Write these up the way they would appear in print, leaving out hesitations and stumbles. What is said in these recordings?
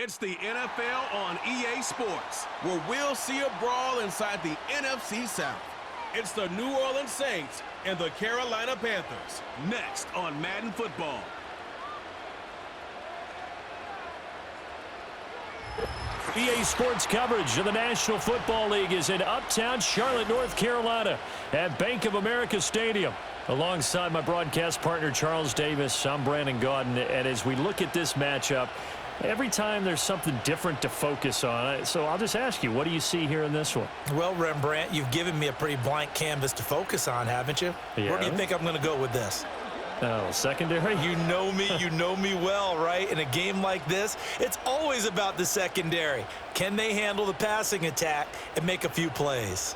It's the NFL on EA Sports, where we'll see a brawl inside the NFC South. It's the New Orleans Saints and the Carolina Panthers. Next on Madden Football. EA Sports coverage of the National Football League is in uptown Charlotte, North Carolina at Bank of America Stadium. Alongside my broadcast partner, Charles Davis, I'm Brandon Gaudin. And as we look at this matchup, every time there's something different to focus on. So I'll just ask you, what do you see here in this one? Well, Rembrandt, you've given me a pretty blank canvas to focus on, haven't you? Yeah. Where do you think I'm going to go with this? Oh, secondary? You know me well, right? In a game like this, it's always about the secondary. Can they handle the passing attack and make a few plays?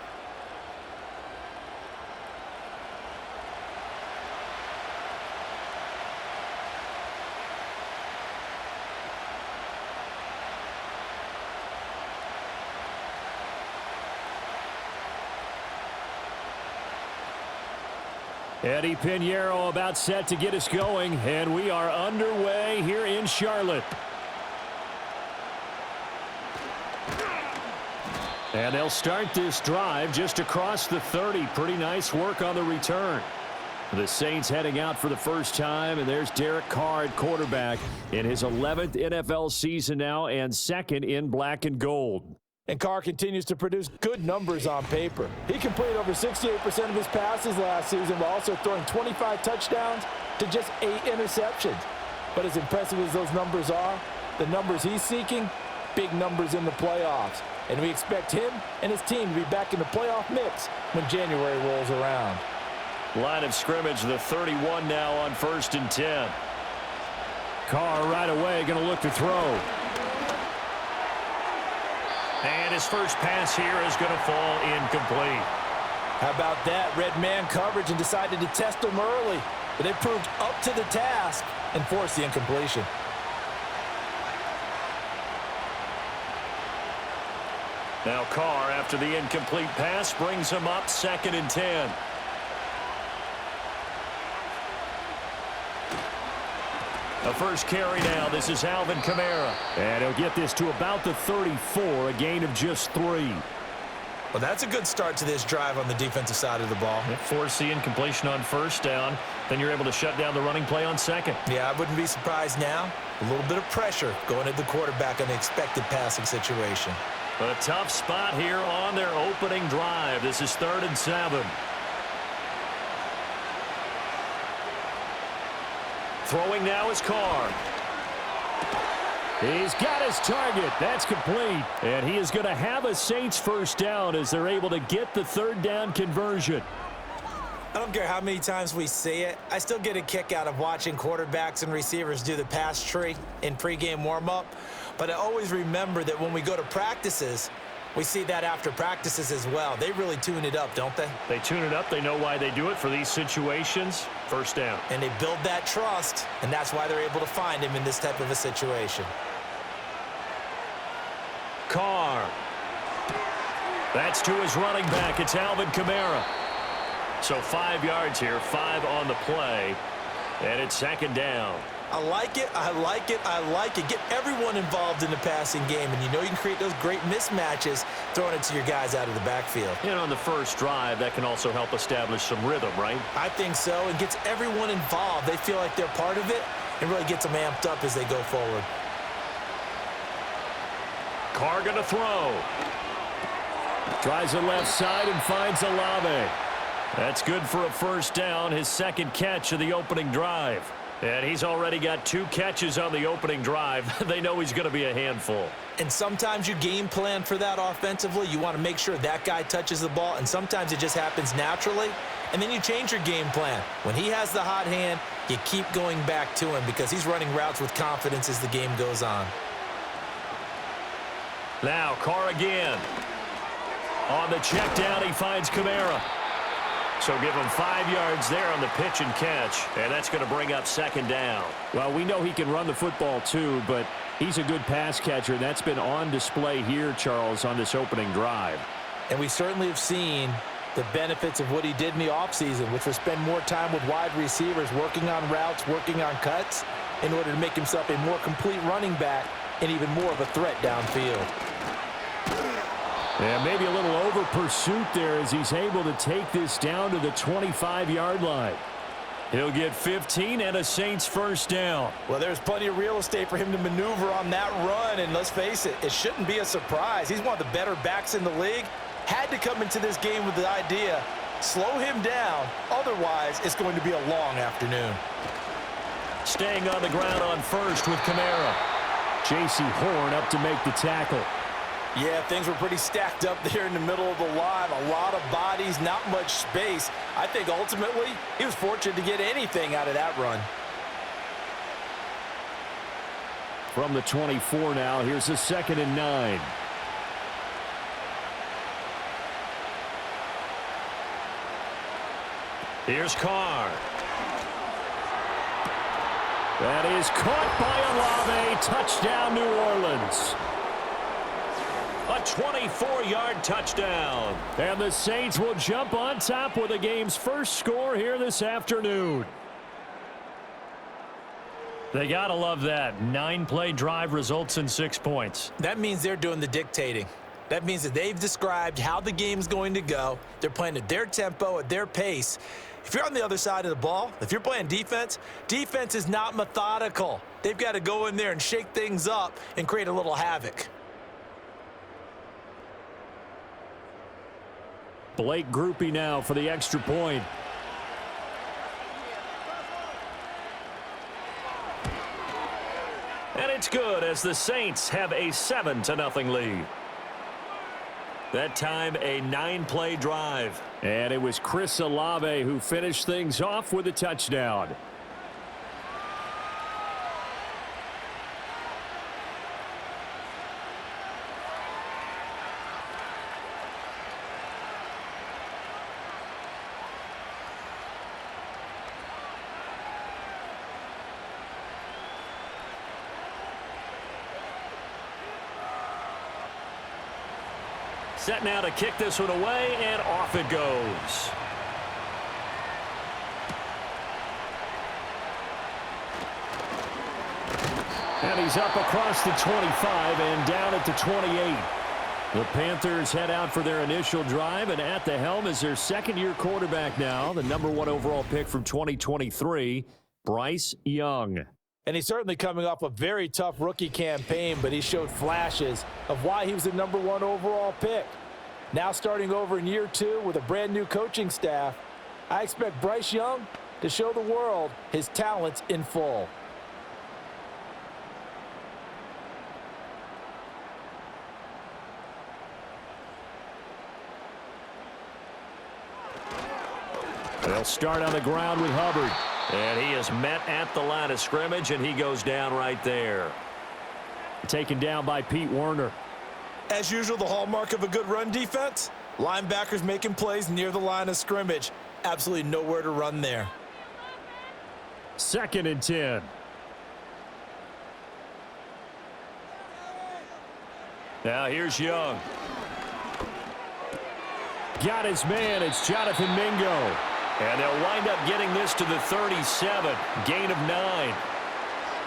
Eddie Pinheiro about set to get us going, and we are underway here in Charlotte. And they'll start this drive just across the 30. Pretty nice work on the return. The Saints heading out for the first time, and there's Derek Carr at quarterback in his 11th NFL season now and second in black and gold. And Carr continues to produce good numbers on paper. He completed over 68% of his passes last season while also throwing 25 touchdowns to just 8 interceptions. But as impressive as those numbers are, the numbers he's seeking, big numbers in the playoffs. And we expect him and his team to be back in the playoff mix when January rolls around. Line of scrimmage, the 31 now on 1st and 10. Carr right away going to look to throw. And his first pass here is going to fall incomplete. How about that? Red man coverage and decided to test him early. But they proved up to the task and forced the incompletion. Now Carr, after the incomplete pass, brings him up 2nd and 10. The first carry now. This is Alvin Kamara. And he'll get this to about the 34, a gain of just 3. Well, that's a good start to this drive on the defensive side of the ball. Force the incompletion on 1st down. Then you're able to shut down the running play on 2nd. Yeah, I wouldn't be surprised now. A little bit of pressure going at the quarterback on the expected passing situation. A tough spot here on their opening drive. This is 3rd and 7. Throwing now is Carr. He's got his target. That's complete. And he is going to have a Saints first down as they're able to get the 3rd down conversion. I don't care how many times we see it. I still get a kick out of watching quarterbacks and receivers do the pass tree in pregame warm-up. But I always remember that when we go to practices, we see that after practices as well. They really tune it up, don't they? They tune it up. They know why they do it for these situations. First down. And they build that trust, and that's why they're able to find him in this type of a situation. Carr. That's to his running back. It's Alvin Kamara. So 5 yards here, 5 on the play, and it's 2nd down. I like it, I like it, I like it. Get everyone involved in the passing game, and you know you can create those great mismatches throwing it to your guys out of the backfield. And on the first drive, that can also help establish some rhythm, right? I think so. It gets everyone involved. They feel like they're part of it, and really gets them amped up as they go forward. Carr going to throw. Tries the left side and finds Olave. That's good for a first down, his 2nd catch of the opening drive. And he's already got 2 catches on the opening drive. They know he's going to be a handful. And sometimes you game plan for that offensively. You want to make sure that guy touches the ball, and sometimes it just happens naturally. And then you change your game plan. When he has the hot hand, you keep going back to him because he's running routes with confidence as the game goes on. Now Carr again. On the check down, he finds Kamara. So give him 5 yards there on the pitch and catch, and that's going to bring up 2nd down. Well, we know he can run the football too, but he's a good pass catcher, and that's been on display here, Charles, on this opening drive. And we certainly have seen the benefits of what he did in the offseason, which was spend more time with wide receivers, working on routes, working on cuts, in order to make himself a more complete running back and even more of a threat downfield. And maybe a little over pursuit there as he's able to take this down to the 25-yard line. He'll get 15 and a Saints first down. Well, there's plenty of real estate for him to maneuver on that run, and let's face it, it shouldn't be a surprise. He's one of the better backs in the league. Had to come into this game with the idea, slow him down, otherwise it's going to be a long afternoon. Staying on the ground on first with Kamara. J.C. Horn up to make the tackle. Yeah, things were pretty stacked up there in the middle of the line. A lot of bodies, not much space. I think ultimately he was fortunate to get anything out of that run. From the 24 now, here's a 2nd and 9. Here's Carr. That is caught by Olave. Touchdown, New Orleans. A 24-yard touchdown. And the Saints will jump on top with the game's first score here this afternoon. They got to love that. 9-play drive results in 6 points. That means they're doing the dictating. That means that they've described how the game's going to go. They're playing at their tempo, at their pace. If you're on the other side of the ball, if you're playing defense, defense is not methodical. They've got to go in there and shake things up and create a little havoc. Blake Groupie now for the extra point. And it's good as the Saints have a 7-0 lead. That time a 9-play drive. And it was Chris Olave who finished things off with a touchdown. Set now to kick this one away, and off it goes. And he's up across the 25 and down at the 28. The Panthers head out for their initial drive, and at the helm is their second-year quarterback now, the #1 overall pick from 2023, Bryce Young. And he's certainly coming off a very tough rookie campaign, but he showed flashes of why he was the #1 overall pick. Now starting over in year 2 with a brand new coaching staff, I expect Bryce Young to show the world his talents in full. They'll start on the ground with Hubbard. And he is met at the line of scrimmage, and he goes down right there. Taken down by Pete Werner. As usual, the hallmark of a good run defense, linebackers making plays near the line of scrimmage. Absolutely nowhere to run there. 2nd and 10. Now here's Young. Got his man. It's Jonathan Mingo. And they'll wind up getting this to the 37. Gain of 9.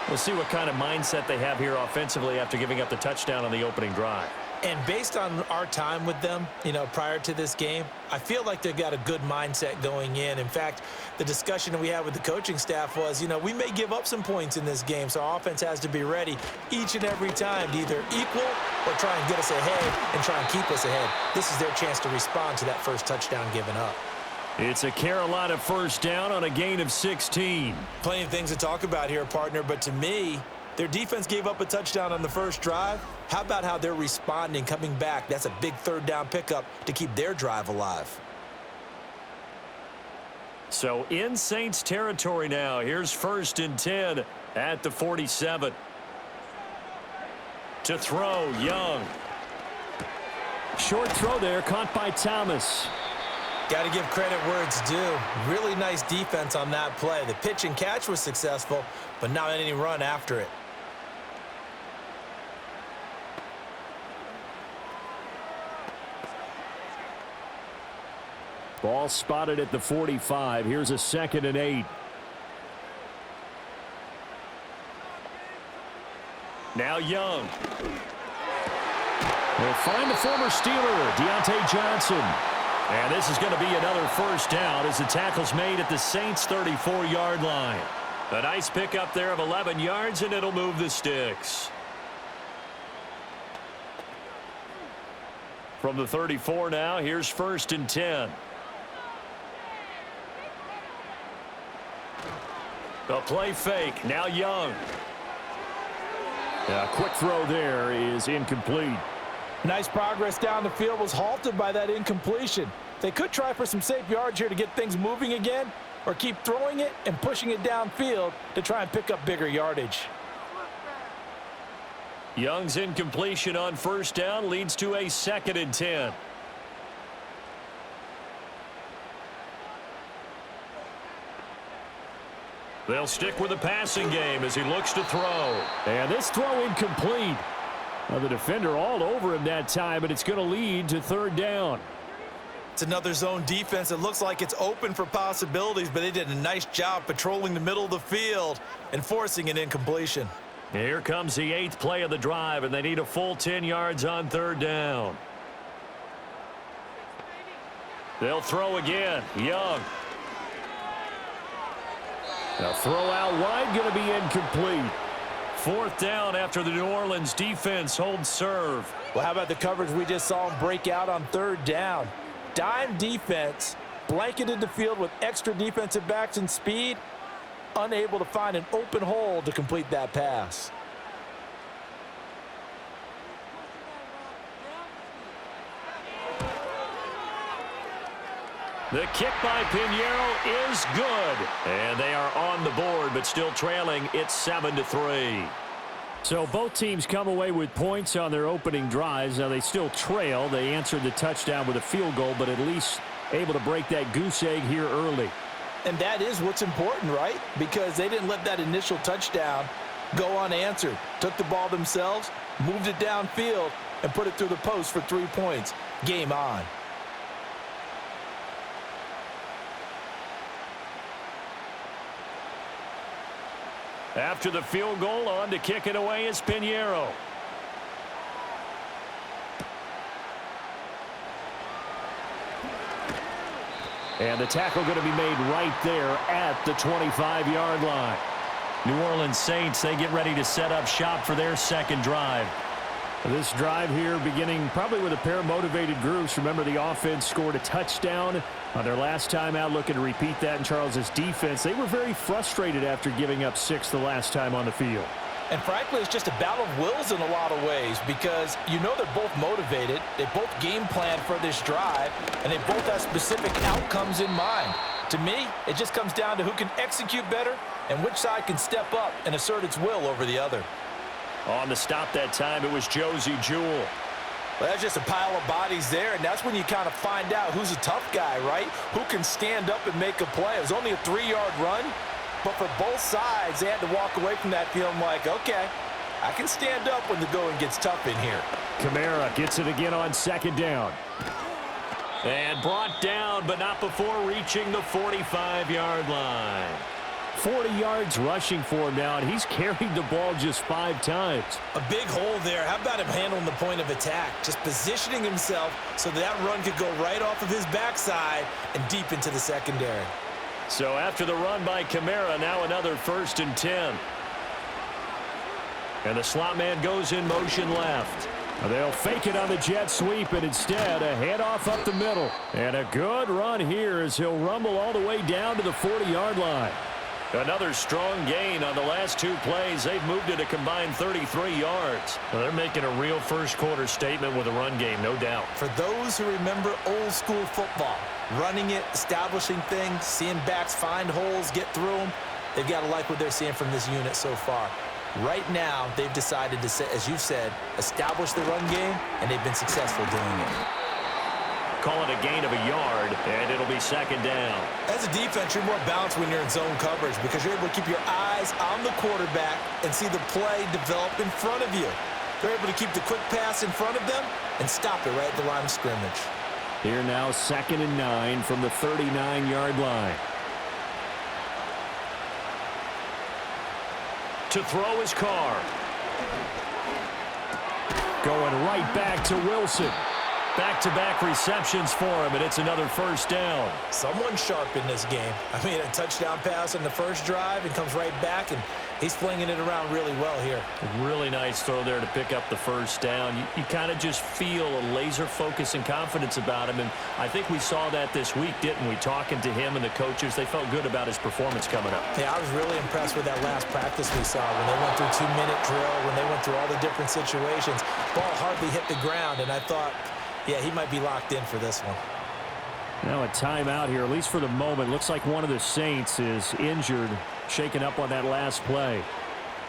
We'll see what kind of mindset they have here offensively after giving up the touchdown on the opening drive. And based on our time with them, prior to this game, I feel like they've got a good mindset going in. In fact, the discussion that we had with the coaching staff was, we may give up some points in this game, so our offense has to be ready each and every time to either equal or try and get us ahead and try and keep us ahead. This is their chance to respond to that first touchdown given up. It's a Carolina first down on a gain of 16. Plenty of things to talk about here, partner, but to me, their defense gave up a touchdown on the first drive. How about how they're responding, coming back? That's a big third down pickup to keep their drive alive. So in Saints territory now. Here's 1st and 10 at the 47. To throw, Young. Short throw there, caught by Thomas. Got to give credit where it's due. Really nice defense on that play. The pitch and catch was successful, but not any run after it. Ball spotted at the 45. Here's a 2nd and 8. Now Young. They'll find the former Steeler, Deontay Johnson. And this is going to be another first down as the tackle's made at the Saints' 34-yard line. A nice pickup there of 11 yards, and it'll move the sticks. From the 34 now, here's 1st and 10. A play fake. Now Young. A quick throw there is incomplete. Nice progress down the field was halted by that incompletion. They could try for some safe yards here to get things moving again, or keep throwing it and pushing it downfield to try and pick up bigger yardage. Young's incompletion on 1st down leads to a 2nd and 10. They'll stick with the passing game as he looks to throw. And this throw incomplete. Now the defender all over him that time, but it's going to lead to 3rd down. It's another zone defense. It looks like it's open for possibilities, but they did a nice job patrolling the middle of the field and forcing an incompletion. Here comes the 8th play of the drive, and they need a full 10 yards on 3rd down. They'll throw again. Young. Now throw out wide, going to be incomplete. 4th down after the New Orleans defense holds serve. Well, how about the coverage we just saw him break out on 3rd down? Dime defense, blanketed the field with extra defensive backs and speed, unable to find an open hole to complete that pass. The kick by Pinheiro is good. And they are on the board, but still trailing. It's 7-3. So both teams come away with points on their opening drives. Now they still trail. They answered the touchdown with a field goal, but at least able to break that goose egg here early. And that is what's important, right? Because they didn't let that initial touchdown go unanswered. Took the ball themselves, moved it downfield, and put it through the post for 3 points. Game on. After the field goal, on to kick it away is Pinheiro. And the tackle going to be made right there at the 25-yard line. New Orleans Saints, they get ready to set up shop for their 2nd drive. This drive here beginning probably with a pair of motivated groups. Remember, the offense scored a touchdown on their last time out, looking to repeat that in Charles's defense. They were very frustrated after giving up 6 the last time on the field. And frankly, it's just a battle of wills in a lot of ways because you know they're both motivated. They both game plan for this drive, and they both have specific outcomes in mind. To me, it just comes down to who can execute better and which side can step up and assert its will over the other. On the stop that time, it was Josie Jewell. Well, that's just a pile of bodies there, and that's when you kind of find out who's a tough guy, right? Who can stand up and make a play. It was only a 3-yard run, but for both sides, they had to walk away from that feeling like, okay, I can stand up when the going gets tough in here. Kamara gets it again on 2nd down. And brought down, but not before reaching the 45-yard line. 40 yards rushing for him now, and he's carried the ball just 5 times. A big hole there. How about him handling the point of attack? Just positioning himself so that run could go right off of his backside and deep into the secondary. So after the run by Kamara, now another 1st and 10. And the slot man goes in motion left. They'll fake it on the jet sweep, and instead a handoff up the middle. And a good run here as he'll rumble all the way down to the 40-yard line. Another strong gain on the last 2 plays. They've moved it a combined 33 yards. Well, they're making a real first-quarter statement with a run game, no doubt. For those who remember old-school football, running it, establishing things, seeing backs find holes, get through them, they've got to like what they're seeing from this unit so far. Right now, they've decided to, as you've said, establish the run game, and they've been successful doing it. Call it a gain of a yard, and it'll be 2nd down. As a defense, you're more balanced when you're in zone coverage because you're able to keep your eyes on the quarterback and see the play develop in front of you. They're able to keep the quick pass in front of them and stop it right at the line of scrimmage. Here now 2nd and 9 from the 39-yard line. To throw is Carr. going right back to Wilson. Back-to-back receptions for him, and it's another first down. Someone's sharp in this game. I mean, a touchdown pass on the first drive and comes right back, and he's flinging it around really well here. Really nice throw there to pick up the first down. You kind of just feel a laser focus and confidence about him, and I think we saw that this week, didn't we? Talking to him and the coaches, they felt good about his performance coming up. Yeah, I was really impressed with that last practice we saw when they went through 2-minute drill, when they went through all the different situations. Ball hardly hit the ground, and I thought, yeah, he might be locked in for this one. Now a timeout here, at least for the moment. Looks like one of the Saints is injured, shaken up on that last play.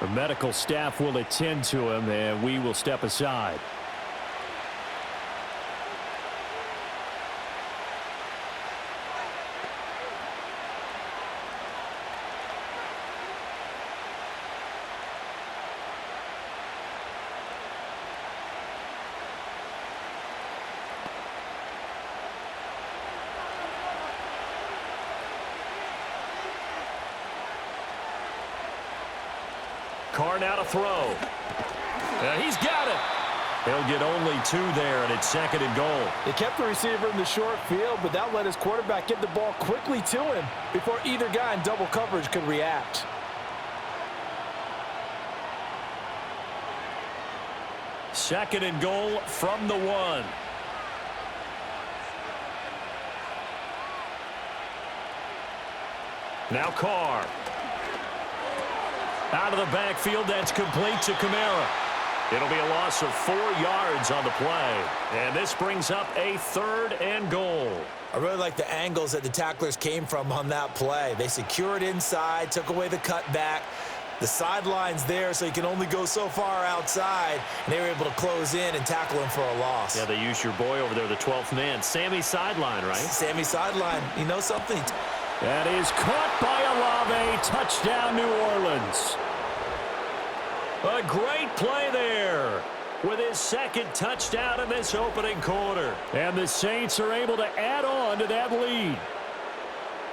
The medical staff will attend to him, and we will step aside. Carr now to throw. He's got it. He'll get only 2 there, and it's 2nd and goal. They kept the receiver in the short field, but that let his quarterback get the ball quickly to him before either guy in double coverage could react. Second and goal from the 1. Now Carr. Out of the backfield, that's complete to Kamara. It'll be a loss of 4 yards on the play. And this brings up a 3rd and goal. I really like the angles that the tacklers came from on that play. They secured inside, took away the cutback. The sideline's there, so you can only go so far outside. And they were able to close in and tackle him for a loss. Yeah, they used your boy over there, the 12th man. Sammy sideline, right? Sammy sideline. You know something? That is caught by Olave. Touchdown, New Orleans. A great play there with his 2nd touchdown in this opening quarter. And the Saints are able to add on to that lead.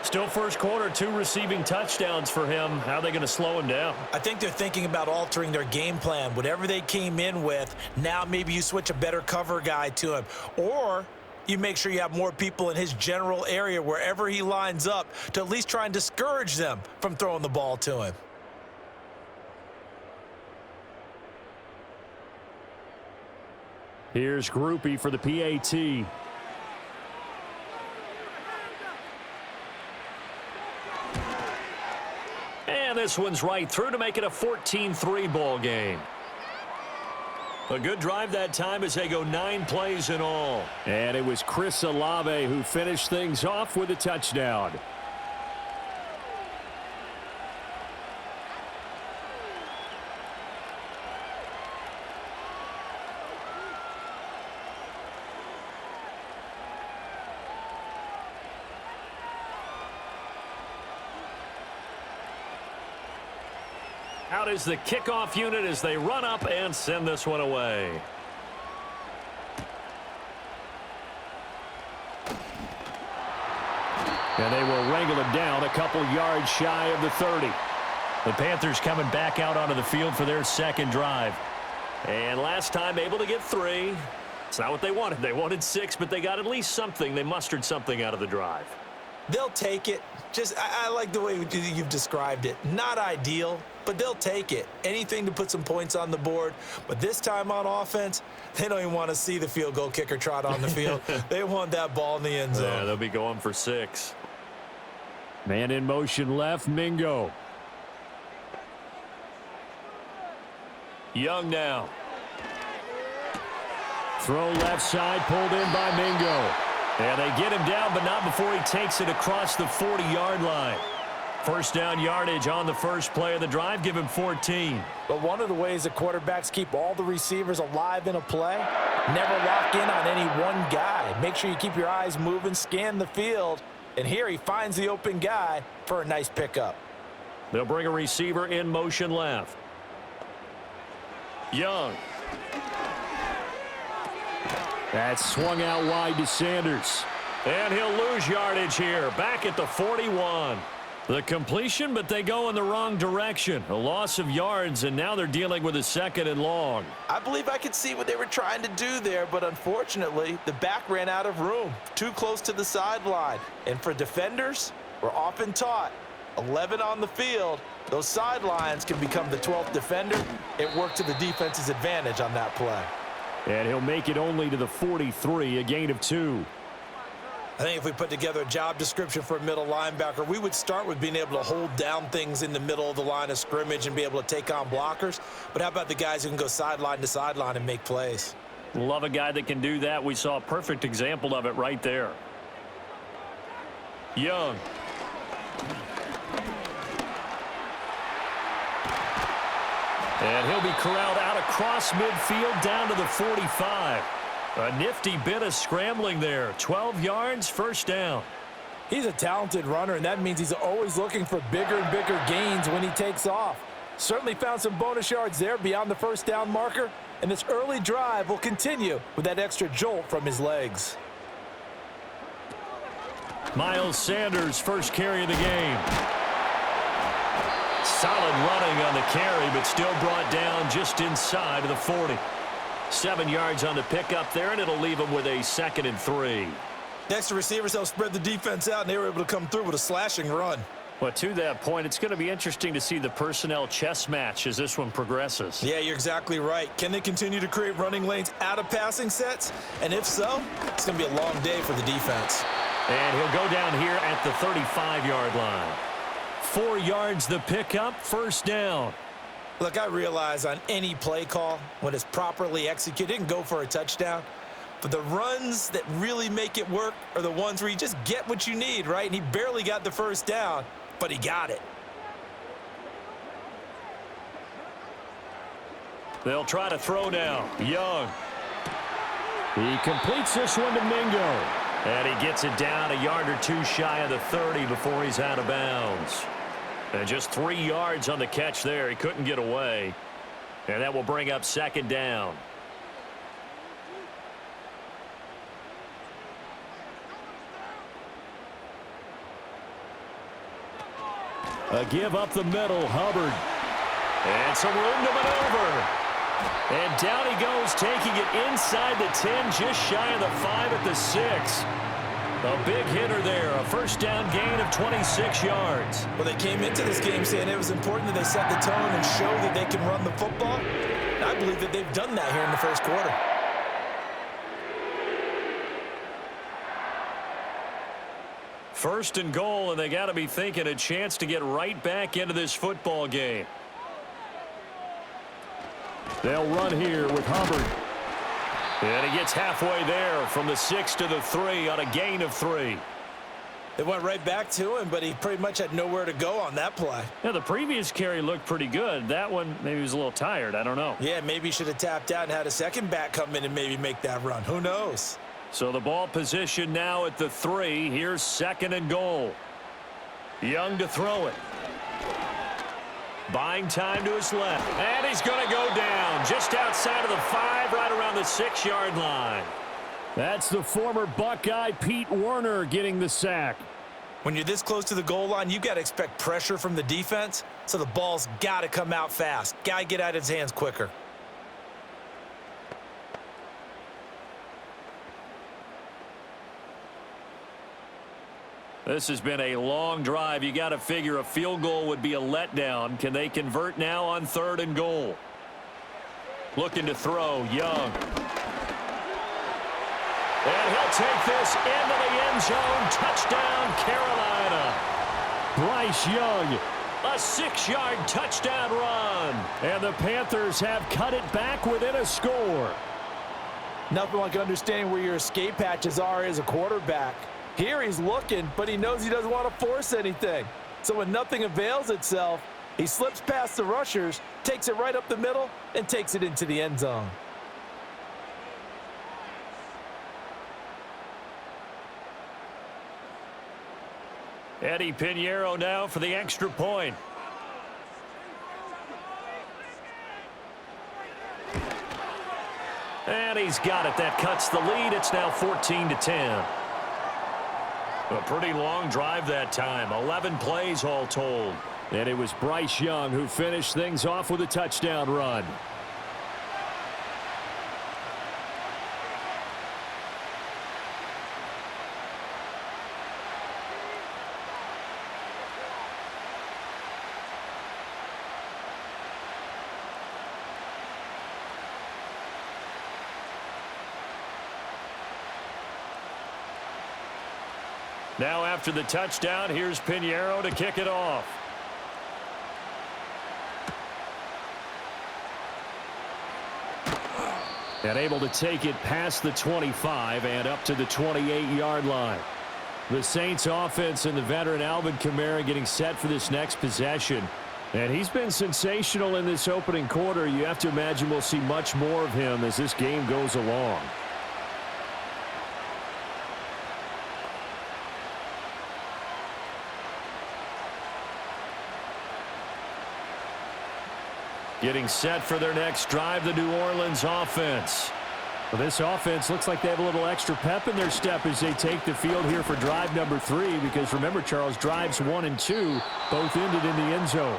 Still first quarter, 2 receiving touchdowns for him. How are they going to slow him down? I think they're thinking about altering their game plan. Whatever they came in with, now maybe you switch a better cover guy to him. Or you make sure you have more people in his general area wherever he lines up to at least try and discourage them from throwing the ball to him. Here's Groupie for the PAT. And this one's right through to make it a 14-3 ball game. A good drive that time as they go 9 plays in all. And it was Chris Olave who finished things off with a touchdown. Out is the kickoff unit as they run up and send this one away. And they will wrangle it down a couple yards shy of the 30. The Panthers coming back out onto the field for their 2nd drive. And last time able to get 3. It's not what they wanted. They wanted 6, but they got at least something. They mustered something out of the drive. They'll take it. I like the way you've described it. Not ideal, but they'll take it. Anything to put some points on the board. But this time on offense, they don't even want to see the field goal kicker trot on the field. They want that ball in the end zone. Yeah, they'll be going for 6. Man in motion left, Mingo. Young now. Throw left side, pulled in by Mingo. And they get him down, but not before he takes it across the 40-yard line. First down yardage on the first play of the drive. Give him 14. But one of the ways that quarterbacks keep all the receivers alive in a play, never lock in on any one guy. Make sure you keep your eyes moving, scan the field. And here he finds the open guy for a nice pickup. They'll bring a receiver in motion left. Young. That's swung out wide to Sanders. And he'll lose yardage here. Back at the 41. The completion, but they go in the wrong direction. A loss of yards, and now they're dealing with a 2nd and long. I believe I could see what they were trying to do there, but unfortunately, the back ran out of room, too close to the sideline. And for defenders, we're often taught, 11 on the field, those sidelines can become the 12th defender. It worked to the defense's advantage on that play. And he'll make it only to the 43, a gain of 2. I think if we put together a job description for a middle linebacker, we would start with being able to hold down things in the middle of the line of scrimmage and be able to take on blockers. But how about the guys who can go sideline to sideline and make plays? Love a guy that can do that. We saw a perfect example of it right there. Young. And he'll be corralled out across midfield down to the 45. A nifty bit of scrambling there. 12 yards, first down. He's a talented runner, and that means he's always looking for bigger and bigger gains when he takes off. Certainly found some bonus yards there beyond the first down marker, and this early drive will continue with that extra jolt from his legs. Miles Sanders, first carry of the game. Solid running on the carry, but still brought down just inside of the 40. 7 yards on the pickup there, and it'll leave him with a 2nd and 3. Next to receivers, they'll spread the defense out, and they were able to come through with a slashing run. Well, to that point, it's going to be interesting to see the personnel chess match as this one progresses. Yeah, you're exactly right. Can they continue to create running lanes out of passing sets? And if so, it's going to be a long day for the defense. And he'll go down here at the 35-yard line. 4 yards the pickup, first down. Look, I realize on any play call, when it's properly executed, it can go for a touchdown. But the runs that really make it work are the ones where you just get what you need, right? And he barely got the first down, but he got it. They'll try to throw now. Young. He completes this one to Mingo. And he gets it down a yard or two shy of the 30 before he's out of bounds. And just 3 yards on the catch there. He couldn't get away. And that will bring up 2nd down. A give up the middle, Hubbard. And some room to maneuver. And down he goes, taking it inside the 10, just shy of the 5 at the 6. A big hitter there, a first down gain of 26 yards. Well, they came into this game saying it was important that they set the tone and show that they can run the football. And I believe that they've done that here in the first quarter. First and goal, and they got to be thinking a chance to get right back into this football game. They'll run here with Hubbard. And he gets halfway there from the 6 to the 3 on a gain of 3. They went right back to him, but he pretty much had nowhere to go on that play. Yeah, the previous carry looked pretty good. That one, maybe he was a little tired. I don't know. Yeah, maybe he should have tapped out and had a second back come in and maybe make that run. Who knows? So the ball position now at the 3. Here's 2nd and goal. Young to throw it. Buying time to his left. And he's going to go down just outside of the 5, right around the 6-yard line. That's the former Buckeye Pete Werner getting the sack. When you're this close to the goal line, you got to expect pressure from the defense, so the ball's got to come out fast. Got to get out of his hands quicker. This has been a long drive. You got to figure a field goal would be a letdown. Can they convert now on 3rd and goal? Looking to throw, Young. And he'll take this into the end zone. Touchdown, Carolina. Bryce Young, a 6-yard touchdown run. And the Panthers have cut it back within a score. Nothing like understanding where your escape hatches are as a quarterback. Here he's looking, but he knows he doesn't want to force anything. So when nothing avails itself, he slips past the rushers, takes it right up the middle, and takes it into the end zone. Eddie Pinheiro now for the extra point. And he's got it. That cuts the lead. It's now 14-10. A pretty long drive that time. 11 plays all told. And it was Bryce Young who finished things off with a touchdown run. Now after the touchdown, here's Pinheiro to kick it off. And able to take it past the 25 and up to the 28-yard line. The Saints offense and the veteran Alvin Kamara getting set for this next possession. And he's been sensational in this opening quarter. You have to imagine we'll see much more of him as this game goes along. Getting set for their next drive, the New Orleans offense. Well, this offense looks like they have a little extra pep in their step as they take the field here for drive number 3, because remember, Charles, drives 1 and 2 both ended in the end zone.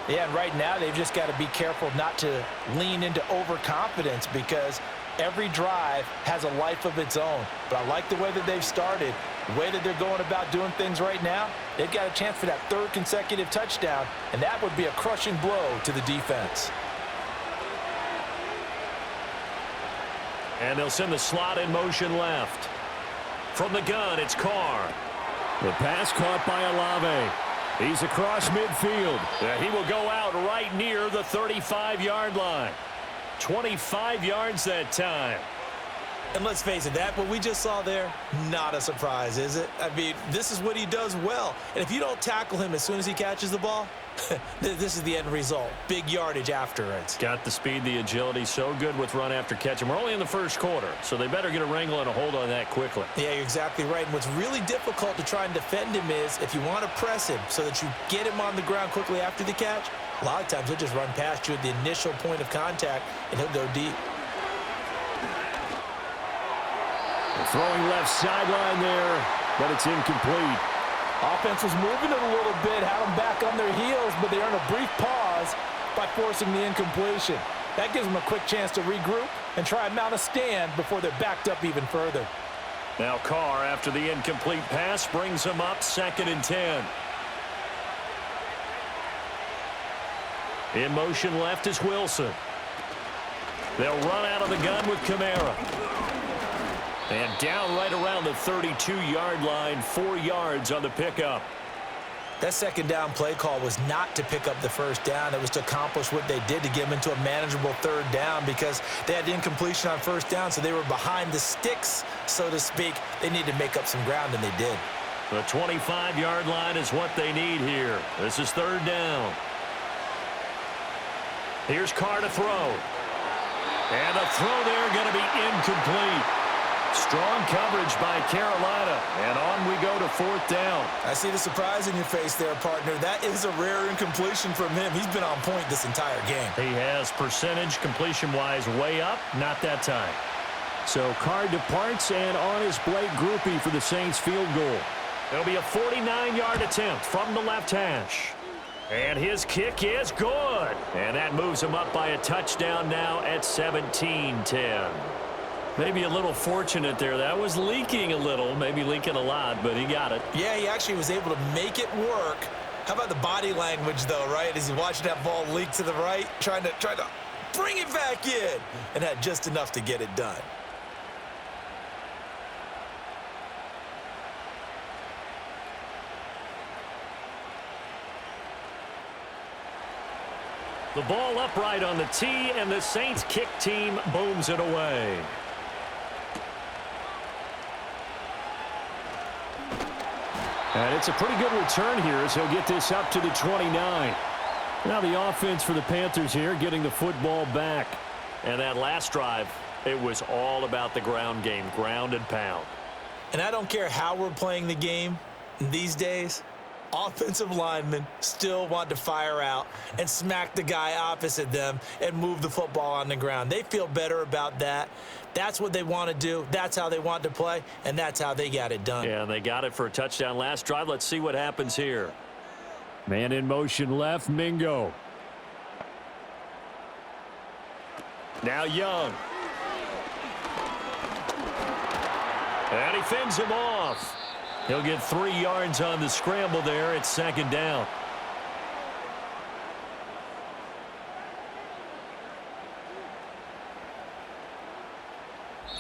Yeah, and right now they've just got to be careful not to lean into overconfidence, because every drive has a life of its own. But I like the way that they've started, the way that they're going about doing things right now. They've got a chance for that 3rd consecutive touchdown, and that would be a crushing blow to the defense. And they'll send the slot in motion left. From the gun, it's Carr. The pass caught by Olave. He's across midfield. He will go out right near the 35-yard line. 25 yards that time. And let's face it, that what we just saw there, not a surprise, is it? I mean, this is what he does well. And if you don't tackle him as soon as he catches the ball, this is the end result. Big yardage afterwards. Got the speed, the agility, so good with run after catch. And we're only in the first quarter, so they better get a wrangle and a hold on that quickly. Yeah, you're exactly right. And what's really difficult to try and defend him is if you want to press him so that you get him on the ground quickly after the catch, a lot of times he'll just run past you at the initial point of contact, and he'll go deep. Throwing left sideline there, but it's incomplete. Offense was moving it a little bit, had them back on their heels, but they earned a brief pause by forcing the incompletion. That gives them a quick chance to regroup and try and mount a stand before they're backed up even further. Now Carr, after the incomplete pass, brings them up 2nd and 10. In motion left is Wilson. They'll run out of the gun with Kamara. And down right around the 32-yard line, 4 yards on the pickup. That 2nd down play call was not to pick up the 1st down. It was to accomplish what they did, to get them into a manageable 3rd down, because they had incompletion on 1st down, so they were behind the sticks, so to speak. They needed to make up some ground, and they did. The 25-yard line is what they need here. This is 3rd down. Here's Carr to throw. And the throw there going to be incomplete. Strong coverage by Carolina, and on we go to 4th down. I see the surprise in your face there, partner. That is a rare incompletion from him. He's been on point this entire game. He has percentage completion-wise way up, not that time. So Carr departs, and on his Blake Groupie for the Saints field goal. It'll be a 49-yard attempt from the left hash. And his kick is good. And that moves him up by a touchdown now at 17-10. Maybe a little fortunate there. That was leaking a little, maybe leaking a lot, but he got it. Yeah, he actually was able to make it work. How about the body language, though, right? As he watched that ball leak to the right, trying to bring it back in, and had just enough to get it done. The ball upright on the tee, and the Saints kick team booms it away. And it's a pretty good return here as he'll get this up to the 29. Now the offense for the Panthers here getting the football back. And that last drive, it was all about the ground game, ground and pound. And I don't care how we're playing the game these days, offensive linemen still want to fire out and smack the guy opposite them and move the football on the ground. They feel better about that. That's what they want to do. That's how they want to play, and that's how they got it done. Yeah, they got it for a touchdown last drive. Let's see what happens here. Man in motion left, Mingo. Now Young. And he fends him off. He'll get 3 yards on the scramble there. It's second down.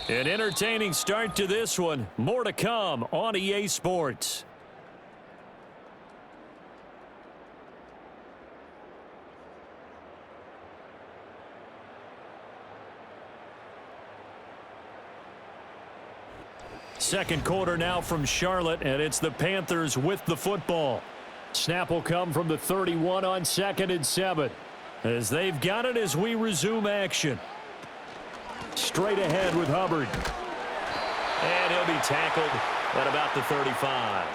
An entertaining start to this one. More to come on EA Sports. Second quarter now from Charlotte, and it's the Panthers with the football. Snap will come from the 31 on 2nd and 7. As they've got it as we resume action. Straight ahead with Hubbard. And he'll be tackled at about the 35.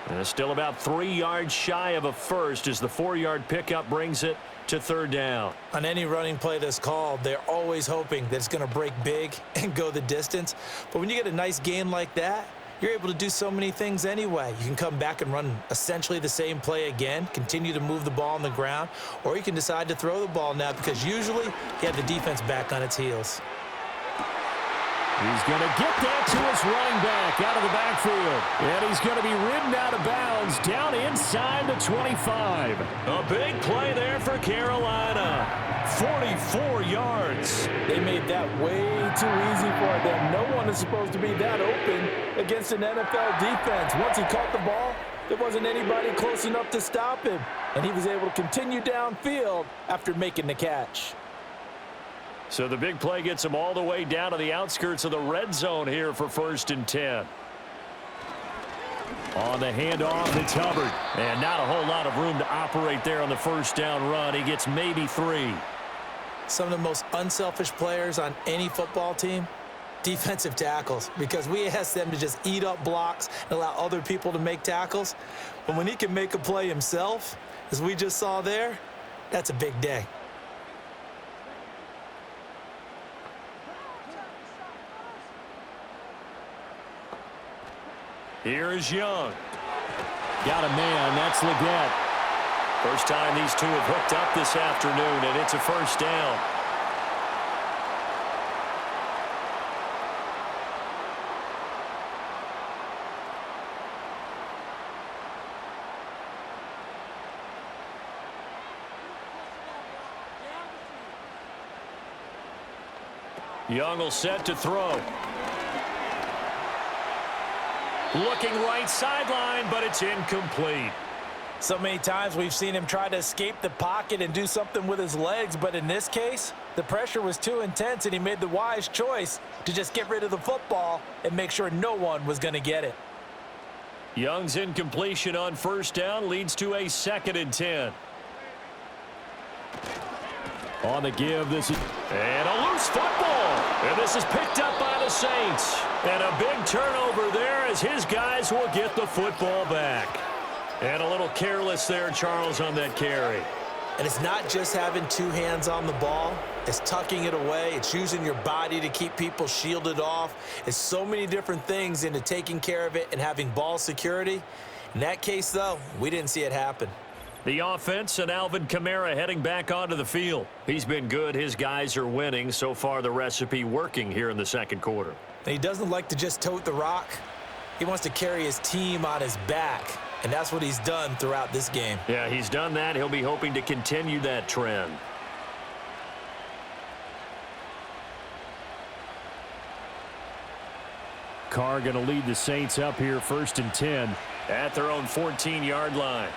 And still about 3 yards shy of a first as the 4-yard pickup brings it to third down. On any running play that's called, they're always hoping that it's going to break big and go the distance. But when you get a nice gain like that, you're able to do so many things anyway. You can come back and run essentially the same play again, continue to move the ball on the ground, or you can decide to throw the ball now because usually you have the defense back on its heels. He's going to get that to his running back out of the backfield. And he's going to be ridden out of bounds down inside the 25. A big play there for Carolina. 44 yards. They made that way too easy for them. No one is supposed to be that open against an NFL defense. Once he caught the ball, there wasn't anybody close enough to stop him. And he was able to continue downfield after making the catch. So the big play gets him all the way down to the outskirts of the red zone here for 1st and 10. On the handoff, it's Hubbard. And not a whole lot of room to operate there on the first down run. He gets maybe 3. Some of the most unselfish players on any football team, defensive tackles, because we ask them to just eat up blocks and allow other people to make tackles. But when he can make a play himself, as we just saw there, that's a big day. Here is Young. Got a man. That's Leggett. First time these two have hooked up this afternoon, and it's a first down. Young will set to throw. Looking right sideline, but it's incomplete. So many times we've seen him try to escape the pocket and do something with his legs, but in this case, the pressure was too intense and he made the wise choice to just get rid of the football and make sure no one was going to get it. Young's incompletion on first down leads to a 2nd and 10. On the give, this is... And a loose football. And this is picked up by the Saints. And a big turnover there as his guys will get the football back. And a little careless there, Charles, on that carry. And it's not just having 2 hands on the ball. It's tucking it away. It's using your body to keep people shielded off. It's so many different things into taking care of it and having ball security. In that case, though, we didn't see it happen. The offense and Alvin Kamara heading back onto the field. He's been good. His guys are winning. So far, the recipe working here in the second quarter. And he doesn't like to just tote the rock. He wants to carry his team on his back. And that's what he's done throughout this game. Yeah, he's done that. He'll be hoping to continue that trend. Carr going to lead the Saints up here 1st and 10 at their own 14-yard line.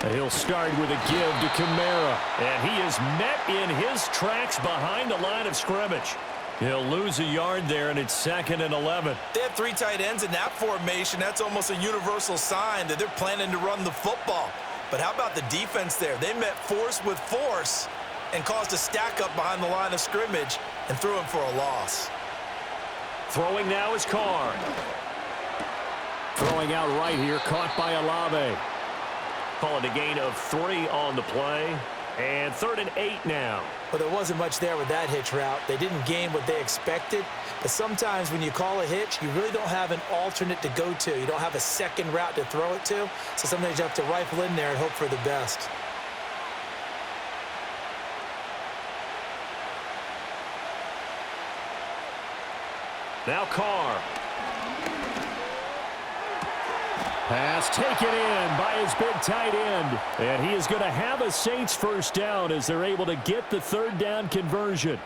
He'll start with a give to Kamara. And he is met in his tracks behind the line of scrimmage. He'll lose a yard there, and it's 2nd and 11. They have 3 tight ends in that formation. That's almost a universal sign that they're planning to run the football. But how about the defense there? They met force with force and caused a stack up behind the line of scrimmage and threw him for a loss. Throwing now is Carr. Throwing out right here, caught by Olave. Call it a gain of 3 on the play. And 3rd and 8 now. Well, there wasn't much there with that hitch route. They didn't gain what they expected. But sometimes when you call a hitch, you really don't have an alternate to go to. You don't have a second route to throw it to. So sometimes you have to rifle in there and hope for the best. Now Carr. Pass taken in by his big tight end. And he is going to have a Saints first down as they're able to get the 3rd down conversion.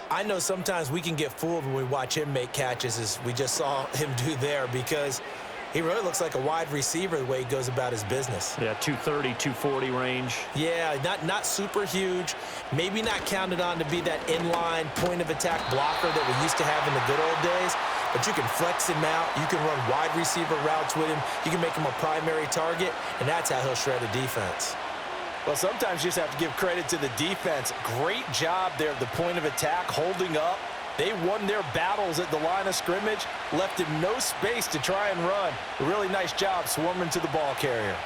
I know sometimes we can get fooled when we watch him make catches, as we just saw him do there, because he really looks like a wide receiver the way he goes about his business. Yeah, 230, 240 range. Yeah, not super huge. Maybe not counted on to be that inline point-of-attack blocker that we used to have in the good old days. But you can flex him out. You can run wide receiver routes with him. You can make him a primary target, and that's how he'll shred a defense. Well, sometimes you just have to give credit to the defense. Great job there at the point of attack, holding up. They won their battles at the line of scrimmage, left him no space to try and run. A really nice job swarming to the ball carrier.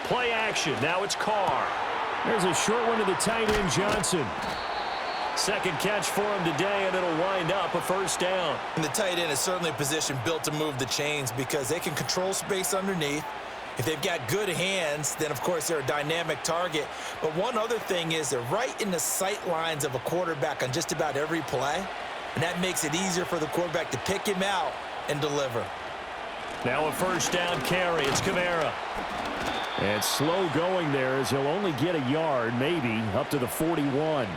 Play action. Now it's Carr. There's a short one to the tight end, Johnson. Second catch for him today, and it'll wind up a first down. And the tight end is certainly a position built to move the chains because they can control space underneath. If they've got good hands, then, of course, they're a dynamic target. But one other thing is they're right in the sight lines of a quarterback on just about every play, and that makes it easier for the quarterback to pick him out and deliver. Now a first down carry. It's Kamara. And slow going there as he'll only get a yard, maybe, up to the 41.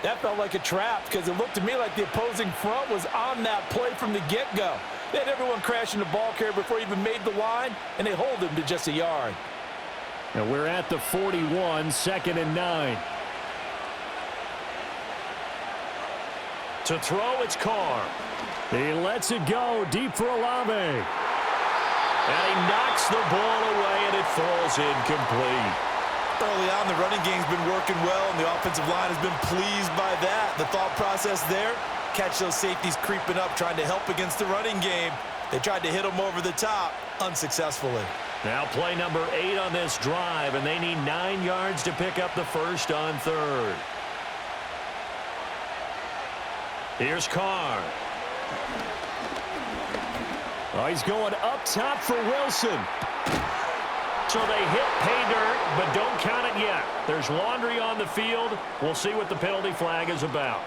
That felt like a trap because it looked to me like the opposing front was on that play from the get-go. They had everyone crashing the ball carrier before he even made the line, and they hold him to just a yard. And we're at the 41, 2nd and 9. To throw, it's Carr. He lets it go deep for Olave. And he knocks the ball away, and it falls incomplete. Early on, the running game's been working well, and the offensive line has been pleased by that. The thought process there, catch those safeties creeping up, trying to help against the running game. They tried to hit them over the top, unsuccessfully. Now play number 8 on this drive, and they need 9 yards to pick up the first on 3rd. Here's Carr. Oh, he's going up top for Wilson. So they hit pay dirt, but don't count it yet. There's laundry on the field. We'll see what the penalty flag is about.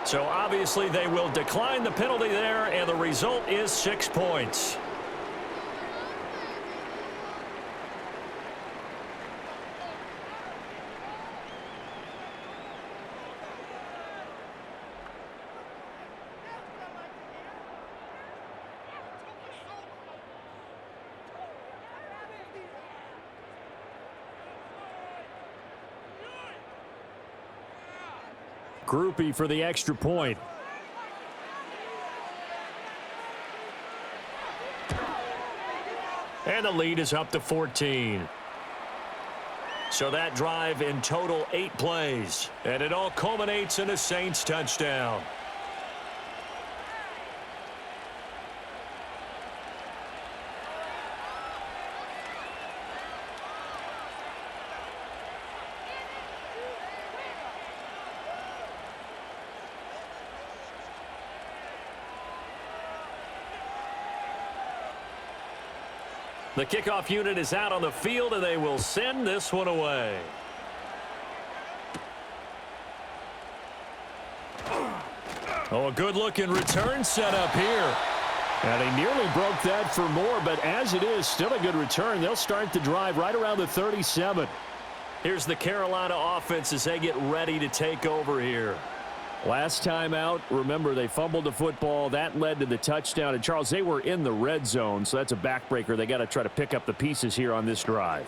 So obviously they will decline the penalty there, and the result is 6 points. Groupie for the extra point. And the lead is up to 14. So that drive in total 8 plays. And it all culminates in a Saints touchdown. The kickoff unit is out on the field, and they will send this one away. Oh, a good-looking return set up here. And he nearly broke that for more, but as it is, still a good return. They'll start the drive right around the 37. Here's the Carolina offense as they get ready to take over here. Last time out, remember, they fumbled the football. That led to the touchdown. And, Charles, they were in the red zone, so that's a backbreaker. They got to try to pick up the pieces here on this drive.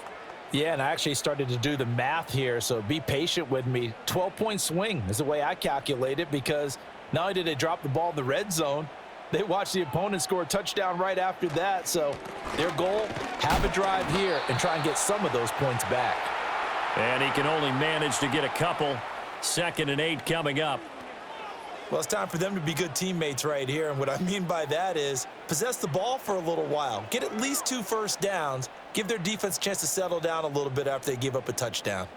Yeah, and I actually started to do the math here, so be patient with me. 12-point swing is the way I calculate it because not only did they drop the ball in the red zone, They watch the opponent score a touchdown right after that, so their goal, have a drive here and try and get some of those points back. And he can only manage to get a couple. 2nd and 8 coming up. Well, it's time for them to be good teammates right here, and what I mean by that is possess the ball for a little while, get at least 2 first downs, give their defense a chance to settle down a little bit after they give up a touchdown.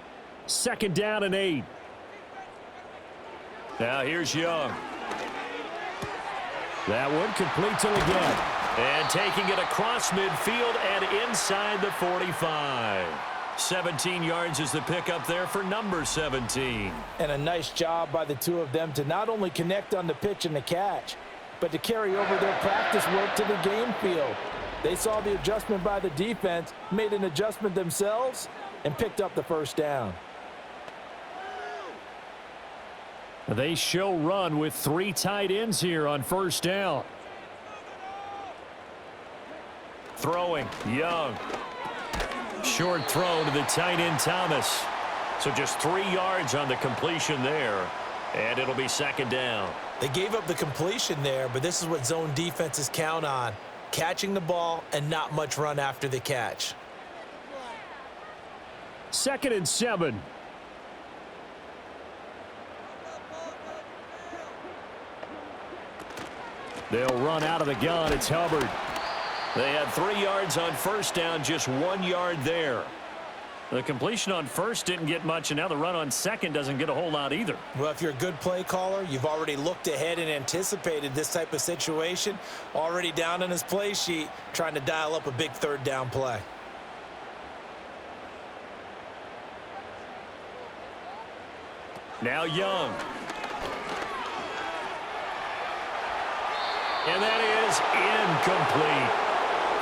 2nd down and 8. Now here's Young. That one complete to again. And taking it across midfield and inside the 45. 17 yards is the pickup there for number 17. And a nice job by the two of them to not only connect on the pitch and the catch, but to carry over their practice work to the game field. They saw the adjustment by the defense, made an adjustment themselves, and picked up the first down. They show run with 3 tight ends here on first down. Throwing, Young. Short throw to the tight end, Thomas. So just 3 yards on the completion there, and it'll be 2nd down. They gave up the completion there, but this is what zone defenses count on. Catching the ball and not much run after the catch. 2nd and 7. They'll run out of the gun. It's Hubbard. They had 3 yards on first down, just 1 yard there. The completion on first didn't get much, and now the run on second doesn't get a whole lot either. Well, if you're a good play caller, you've already looked ahead and anticipated this type of situation. Already down on his play sheet, trying to dial up a big 3rd down play. Now Young. And that is incomplete.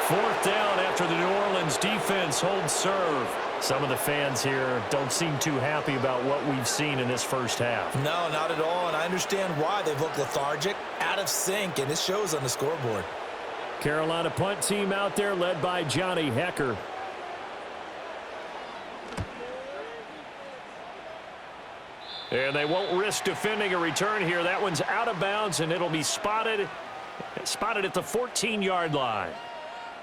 4th down after the New Orleans defense holds serve. Some of the fans here don't seem too happy about what we've seen in this first half. No, not at all, and I understand why. They've looked lethargic, out of sync, and it shows on the scoreboard. Carolina punt team out there led by Johnny Hecker. And they won't risk defending a return here. That one's out of bounds, and it'll be spotted at the 14-yard line.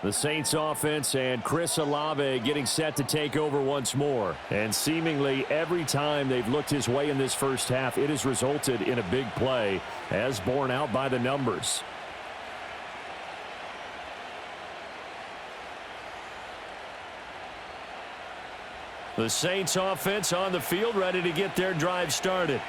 The Saints offense and Chris Olave getting set to take over once more. And seemingly every time they've looked his way in this first half, it has resulted in a big play, as borne out by the numbers. The Saints offense on the field, ready to get their drive started.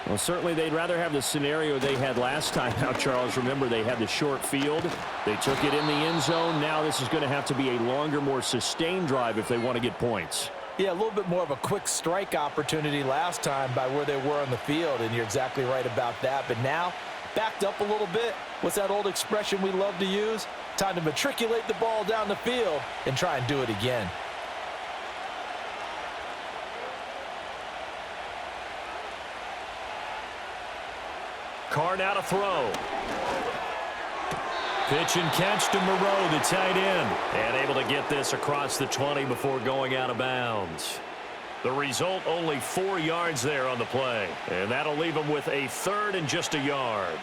Well, certainly they'd rather have the scenario they had last time. Now, Charles, remember they had the short field. They took it in the end zone. Now this is going to have to be a longer, more sustained drive if they want to get points. Yeah, a little bit more of a quick strike opportunity last time by where they were on the field, and you're exactly right about that. But now, backed up a little bit. What's that old expression we love to use? Time to matriculate the ball down the field and try and do it again. Carr now to throw. Pitch and catch to Moreau, the tight end. And able to get this across the 20 before going out of bounds. The result, only 4 yards there on the play. And that'll leave him with a 3rd and just a yard.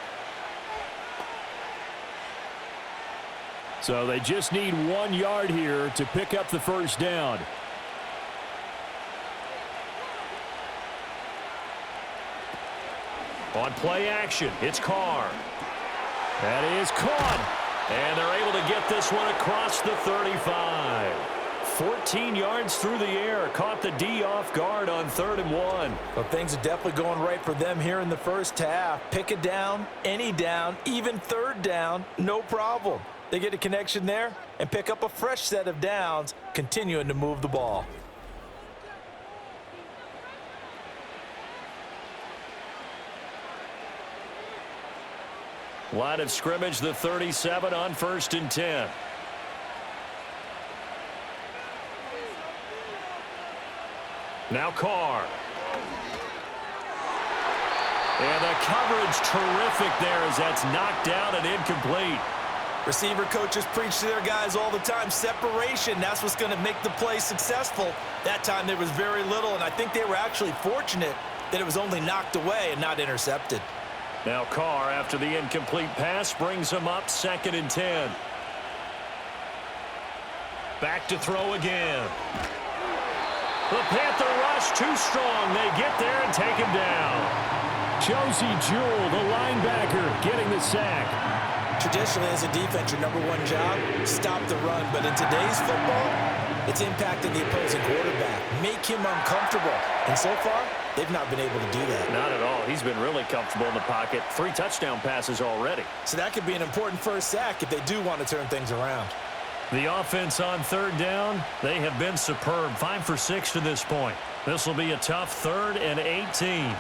So they just need 1 yard here to pick up the first down. On play action, it's Carr. That is caught. And they're able to get this one across the 35. 14 yards through the air. Caught the D off guard on 3rd and 1. Well, things are definitely going right for them here in the first half. Pick a down, any down, even 3rd down, no problem. They get a connection there and pick up a fresh set of downs, continuing to move the ball. Line of scrimmage, the 37 on 1st and 10. Now Carr. And the coverage terrific there as that's knocked down and incomplete. Receiver coaches preach to their guys all the time, separation. That's what's going to make the play successful. That time there was very little, and I think they were actually fortunate that it was only knocked away and not intercepted. Now Carr, after the incomplete pass, brings him up 2nd and 10. Back to throw again. The Panther rush too strong. They get there and take him down. Josie Jewell, the linebacker, getting the sack. Traditionally, as a defense, your number one job, stop the run. But in today's football, it's impacting the opposing quarterback. Make him uncomfortable. And so far, they've not been able to do that. Not at all. He's been really comfortable in the pocket. 3 touchdown passes already. So that could be an important first sack if they do want to turn things around. The offense on 3rd down, they have been superb. 5 for 6 to this point. This will be a tough 3rd and 18.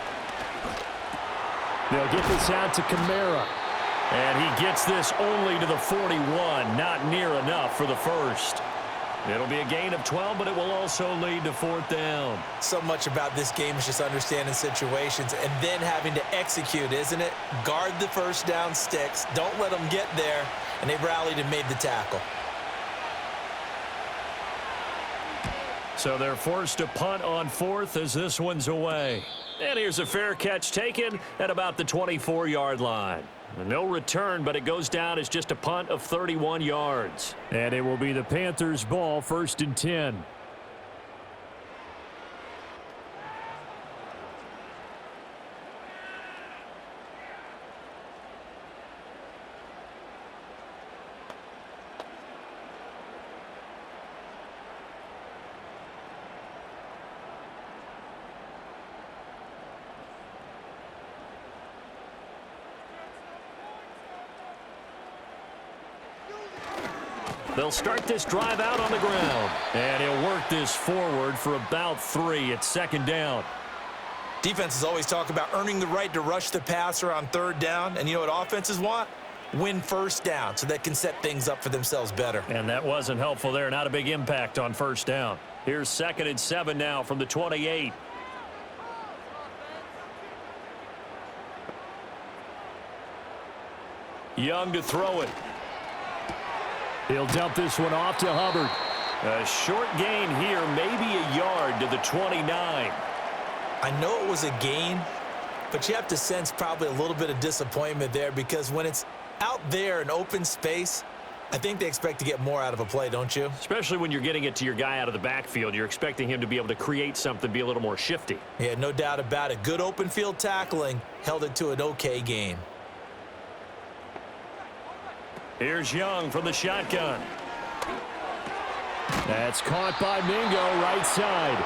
They'll get this out to Kamara. And he gets this only to the 41. Not near enough for the first. It'll be a gain of 12, but it will also lead to 4th down. So much about this game is just understanding situations and then having to execute, isn't it? Guard the first down sticks. Don't let them get there. And they rallied and made the tackle. So they're forced to punt on 4th as this one's away. And here's a fair catch taken at about the 24-yard line. No return, but it goes down as just a punt of 31 yards. And it will be the Panthers' ball, 1st and 10. They'll start this drive out on the ground. And he'll work this forward for about 3. It's 2nd down. Defenses always talk about earning the right to rush the passer on 3rd down. And you know what offenses want? Win 1st down so they can set things up for themselves better. And that wasn't helpful there. Not a big impact on 1st down. Here's 2nd and 7 now from the 28. Young to throw it. He'll dump this one off to Hubbard. A short gain here, maybe a yard to the 29. I know it was a gain, but you have to sense probably a little bit of disappointment there because when it's out there in open space, I think they expect to get more out of a play, don't you? Especially when you're getting it to your guy out of the backfield. You're expecting him to be able to create something, be a little more shifty. Yeah, no doubt about it. Good open field tackling held it to an okay gain. Here's Young from the shotgun. That's caught by Mingo, right side.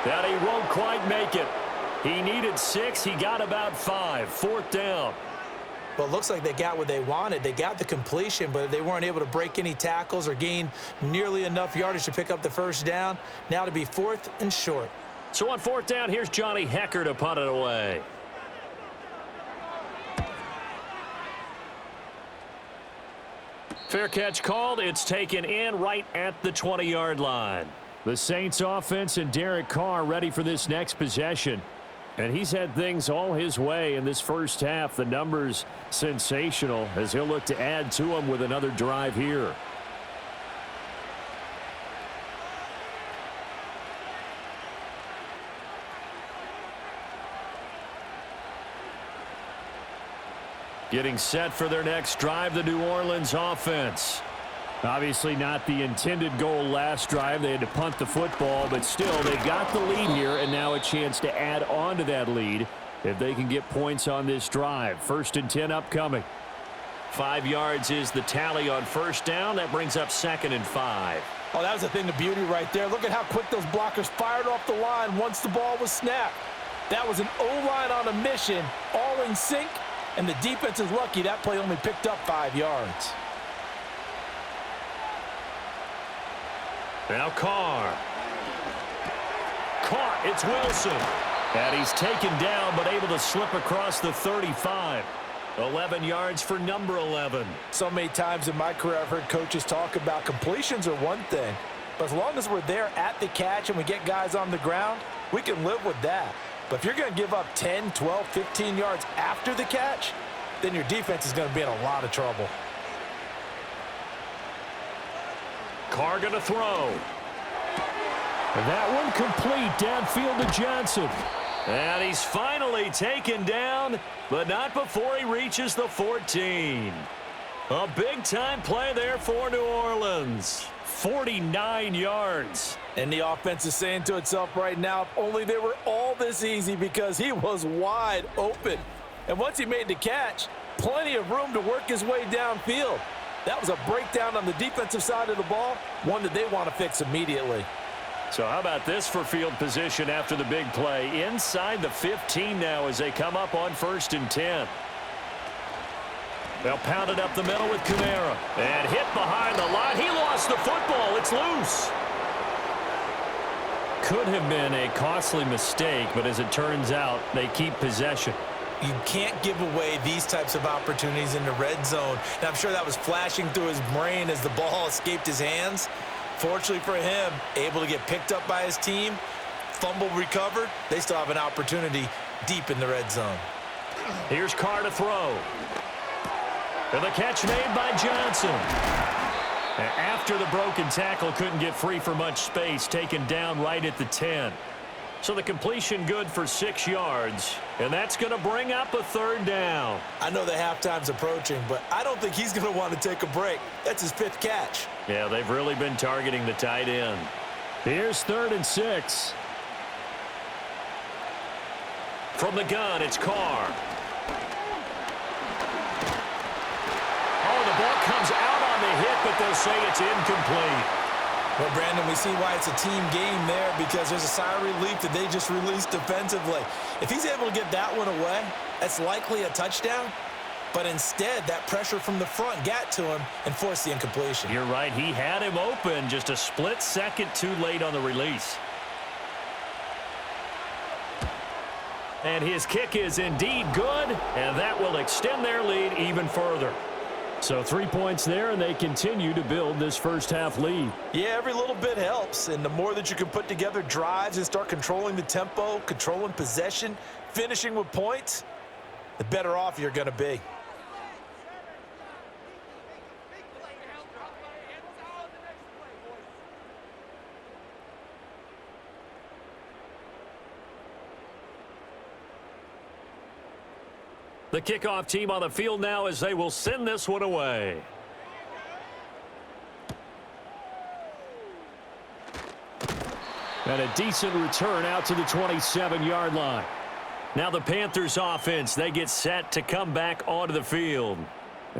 That he won't quite make it. He needed 6. He got about 5. 4th down. Well, it looks like they got what they wanted. They got the completion, but they weren't able to break any tackles or gain nearly enough yardage to pick up the first down. Now to be 4th and short. So on 4th down, here's Johnny Hecker to punt it away. Fair catch called. It's taken in right at the 20-yard line. The Saints offense and Derek Carr ready for this next possession. And he's had things all his way in this first half. The numbers sensational as he'll look to add to them with another drive here. Getting set for their next drive, the New Orleans offense. Obviously not the intended goal last drive. They had to punt the football, but still they got the lead here, and now a chance to add on to that lead if they can get points on this drive. 1st and 10 upcoming. 5 yards is the tally on 1st down. That brings up 2nd and 5. Oh, that was a thing of beauty right there. Look at how quick those blockers fired off the line once the ball was snapped. That was an O-line on a mission, all in sync, and the defense is lucky that play only picked up 5 yards. Now Carr. Caught. It's Wilson. And he's taken down but able to slip across the 35. 11 yards for number 11. So many times in my career I've heard coaches talk about completions are one thing, but as long as we're there at the catch and we get guys on the ground, we can live with that. But if you're going to give up 10, 12, 15 yards after the catch, then your defense is going to be in a lot of trouble. Carr going to throw. And that one complete downfield to Johnson. And he's finally taken down, but not before he reaches the 14. A big-time play there for New Orleans. 49 yards. And the offense is saying to itself right now, if only they were all this easy, because he was wide open. And once he made the catch, plenty of room to work his way downfield. That was a breakdown on the defensive side of the ball, one that they want to fix immediately. So how about this for field position after the big play? Inside the 15 now as they come up on 1st and 10. They'll pound it up the middle with Kamara. And hit behind the line. He lost the football. It's loose. Could have been a costly mistake, but as it turns out, they keep possession. You can't give away these types of opportunities in the red zone. And I'm sure that was flashing through his brain as the ball escaped his hands. Fortunately for him, able to get picked up by his team, fumble recovered. They still have an opportunity deep in the red zone. Here's Carr to throw. And the catch made by Johnson. And after the broken tackle, couldn't get free for much space, taken down right at the 10. So the completion good for 6 yards, and that's going to bring up a 3rd down. I know the halftime's approaching, but I don't think he's going to want to take a break. That's his 5th catch. Yeah, they've really been targeting the tight end. Here's 3rd and 6. From the gun, it's Carr. Oh, the ball comes out on the hit, but they'll say it's incomplete. Well, Brandon, we see why it's a team game there, because there's a sigh of relief that they just released defensively. If he's able to get that one away, that's likely a touchdown. But instead, that pressure from the front got to him and forced the incompletion. You're right. He had him open, just a split second too late on the release. And his kick is indeed good, and that will extend their lead even further. So 3 points there, and they continue to build this first half lead. Yeah, every little bit helps, and the more that you can put together drives and start controlling the tempo, controlling possession, finishing with points, the better off you're going to be. The kickoff team on the field now as they will send this one away. And a decent return out to the 27-yard line. Now the Panthers offense, they get set to come back onto the field.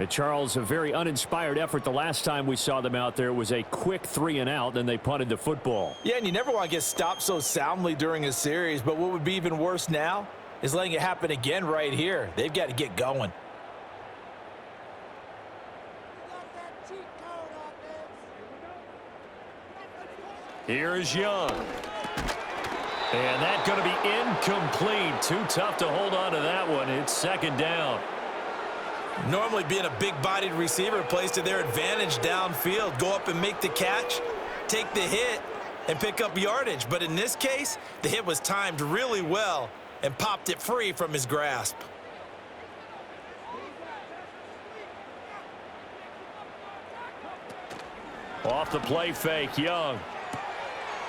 Charles, a very uninspired effort the last time we saw them out there. It was a quick 3-and-out, and they punted the football. Yeah, and you never want to get stopped so soundly during a series, but what would be even worse now is letting it happen again right here. They've got to get going. Here's Young. And that's going to be incomplete. Too tough to hold on to that one. It's 2nd down. Normally being a big-bodied receiver plays to their advantage downfield. Go up and make the catch, take the hit, and pick up yardage. But in this case, the hit was timed really well and popped it free from his grasp. Off the play fake, Young.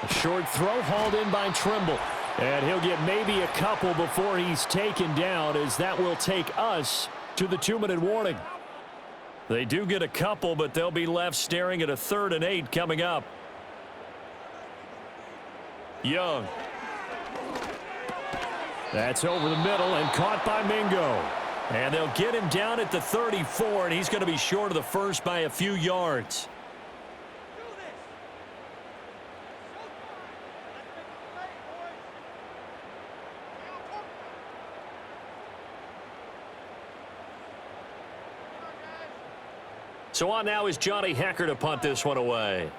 A short throw hauled in by Trimble. And he'll get maybe a couple before he's taken down, as that will take us to the 2-minute warning. They do get a couple, but they'll be left staring at a 3rd and 8 coming up. Young. That's over the middle and caught by Mingo. And they'll get him down at the 34, and he's going to be short of the first by a few yards. So on now is Johnny Hecker to punt this one away.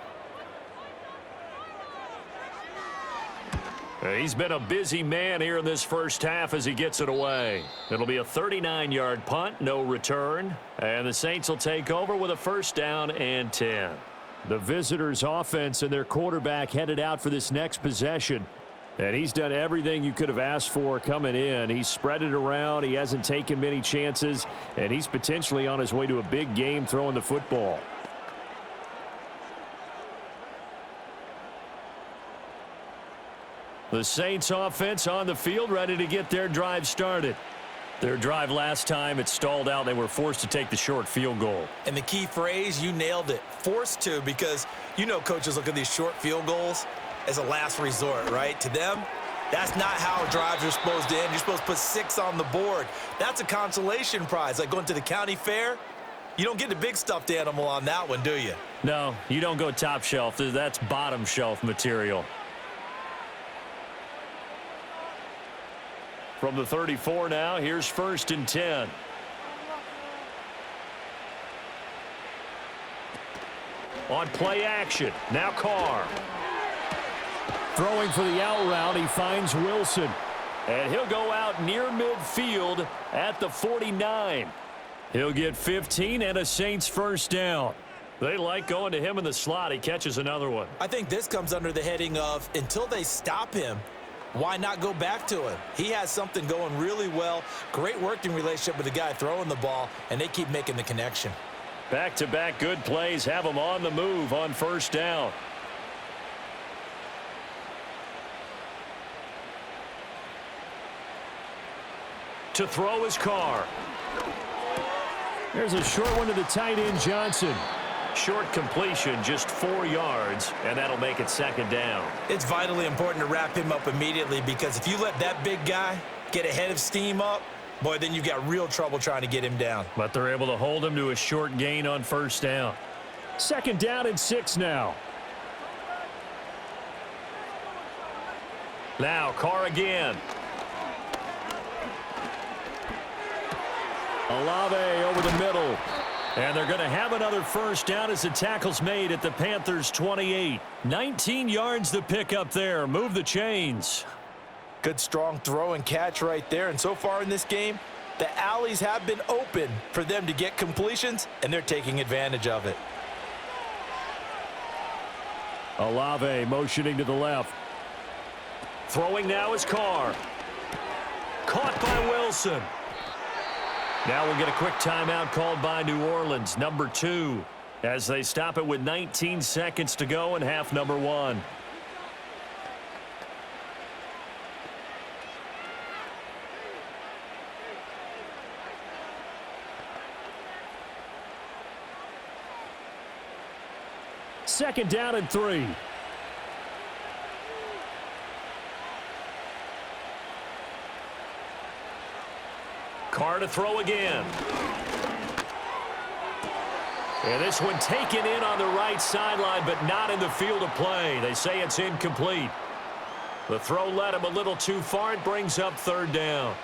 He's been a busy man here in this first half as he gets it away. It'll be a 39-yard punt, no return. And the Saints will take over with a 1st down and 10. The visitors' offense and their quarterback headed out for this next possession. And he's done everything you could have asked for coming in. He's spread it around. He hasn't taken many chances. And he's potentially on his way to a big game throwing the football. The Saints offense on the field, ready to get their drive started. Their drive last time, it stalled out. They were forced to take the short field goal. And the key phrase, you nailed it, forced to, because you know coaches look at these short field goals as a last resort, right? To them, that's not how drives are supposed to end. You're supposed to put 6 on the board. That's a consolation prize, like going to the county fair. You don't get the big stuffed animal on that one, do you? No, you don't go top shelf. That's bottom shelf material. From the 34 now, here's 1st and 10. On play action, now Carr. Throwing for the out route, he finds Wilson. And he'll go out near midfield at the 49. He'll get 15 and a Saints first down. They like going to him in the slot. He catches another one. I think this comes under the heading of, until they stop him, why not go back to him? He has something going really well. Great working relationship with the guy throwing the ball, and they keep making the connection. Back-to-back good plays have him on the move on first down. To throw his Carr. There's a short one to the tight end, Johnson. Short completion, just 4 yards, and that'll make it 2nd down. It's vitally important to wrap him up immediately, because if you let that big guy get ahead of steam up, boy, then you've got real trouble trying to get him down. But they're able to hold him to a short gain on first down. 2nd down and 6 now. Now, Carr again. Olave over the middle. And they're going to have another first down as the tackle's made at the Panthers' 28. 19 yards to pick up there. Move the chains. Good, strong throw and catch right there. And so far in this game, the alleys have been open for them to get completions, and they're taking advantage of it. Olave motioning to the left. Throwing now is Carr. Caught by Wilson. Now we'll get a quick timeout called by New Orleans, number 2, as they stop it with 19 seconds to go in half number 1. Second down and 3. Carr to throw again. And this one taken in on the right sideline, but not in the field of play. They say it's incomplete. The throw led him a little too far. It brings up 3rd down.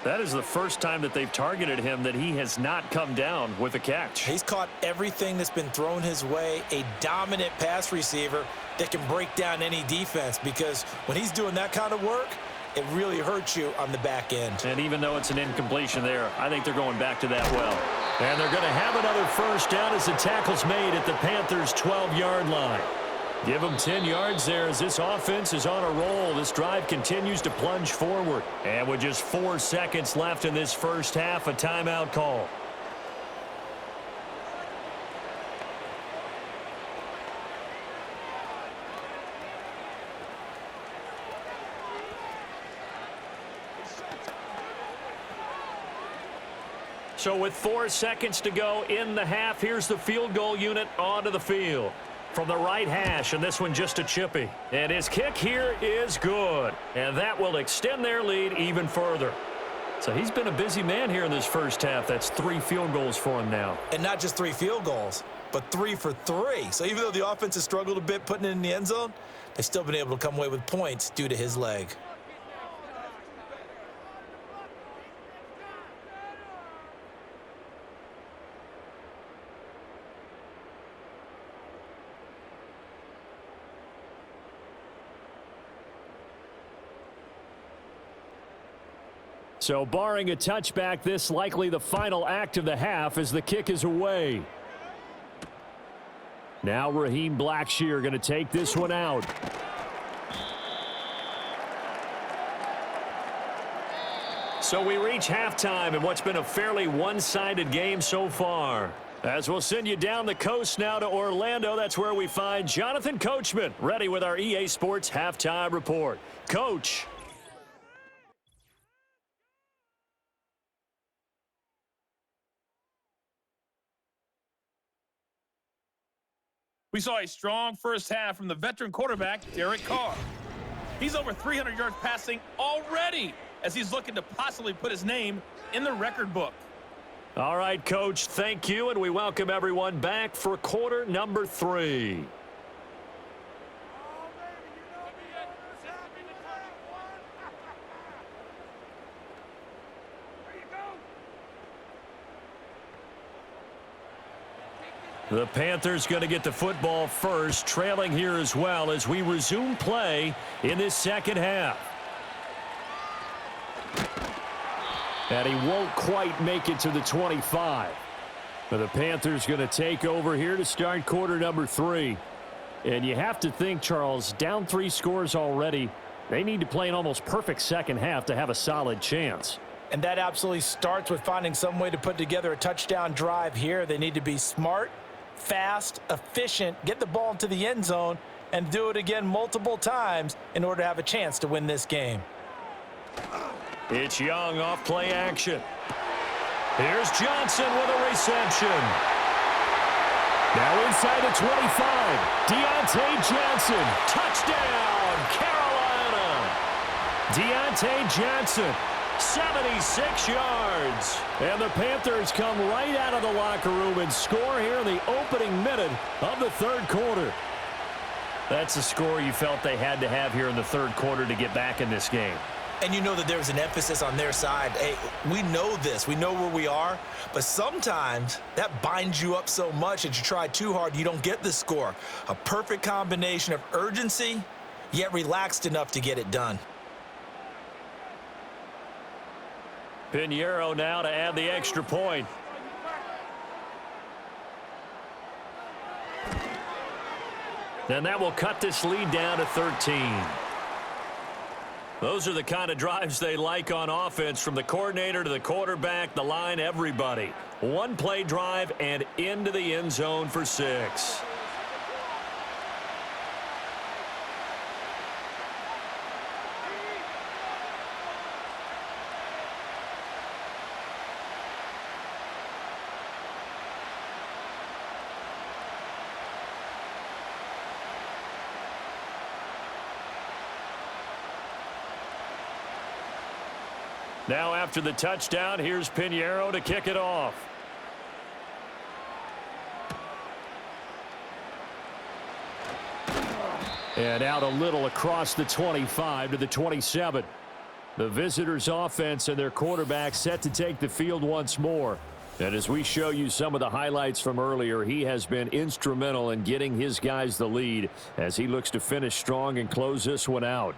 That is the first time that they've targeted him that he has not come down with a catch. He's caught everything that's been thrown his way. A dominant pass receiver that can break down any defense, because when he's doing that kind of work, it really hurts you on the back end. And even though it's an incompletion there, I think they're going back to that well. And they're going to have another first down as the tackle's made at the Panthers' 12-yard line. Give them 10 yards there as this offense is on a roll. This drive continues to plunge forward. And with just 4 seconds left in this first half, a timeout call. So with 4 seconds to go in the half, here's the field goal unit onto the field. From the right hash, and this one just a chippy. And his kick here is good. And that will extend their lead even further. So he's been a busy man here in this first half. That's 3 field goals for him now. And not just 3 field goals, but 3 for 3. So even though the offense has struggled a bit putting it in the end zone, they've still been able to come away with points due to his leg. So barring a touchback, this likely the final act of the half as the kick is away. Now Raheem Blackshear going to take this one out. So we reach halftime in what's been a fairly one-sided game so far. As we'll send you down the coast now to Orlando, that's where we find Jonathan Coachman, ready with our EA Sports Halftime Report. Coach. We saw a strong first half from the veteran quarterback, Derek Carr. He's over 300 yards passing already as he's looking to possibly put his name in the record book. All right, Coach, thank you, and we welcome everyone back for quarter number 3. The Panthers going to get the football first, trailing here as well as we resume play in this second half. And he won't quite make it to the 25. But the Panthers going to take over here to start quarter number 3. And you have to think, Charles, down 3 scores already. They need to play an almost perfect second half to have a solid chance. And that absolutely starts with finding some way to put together a touchdown drive here. They need to be smart, fast, efficient, get the ball into the end zone, and do it again multiple times in order to have a chance to win this game. It's Young off play action. Here's Johnson with a reception. Now inside the 25. Deontay Johnson. Touchdown, Carolina. Deontay Johnson, 76 yards. And the Panthers come right out of the locker room and score here in the opening minute of the third quarter. That's a score you felt they had to have here in the third quarter to get back in this game. And you know that there was an emphasis on their side. Hey, we know this. We know where we are. But sometimes that binds you up so much that you try too hard, you don't get the score. A perfect combination of urgency, yet relaxed enough to get it done. Pinheiro now to add the extra point. And that will cut this lead down to 13. Those are the kind of drives they like on offense, from the coordinator to the quarterback, the line, everybody. One play drive and into the end zone for 6. Now after the touchdown, here's Pinheiro to kick it off. And out a little across the 25 to the 27. The visitors' offense and their quarterback set to take the field once more. And as we show you some of the highlights from earlier, he has been instrumental in getting his guys the lead as he looks to finish strong and close this one out.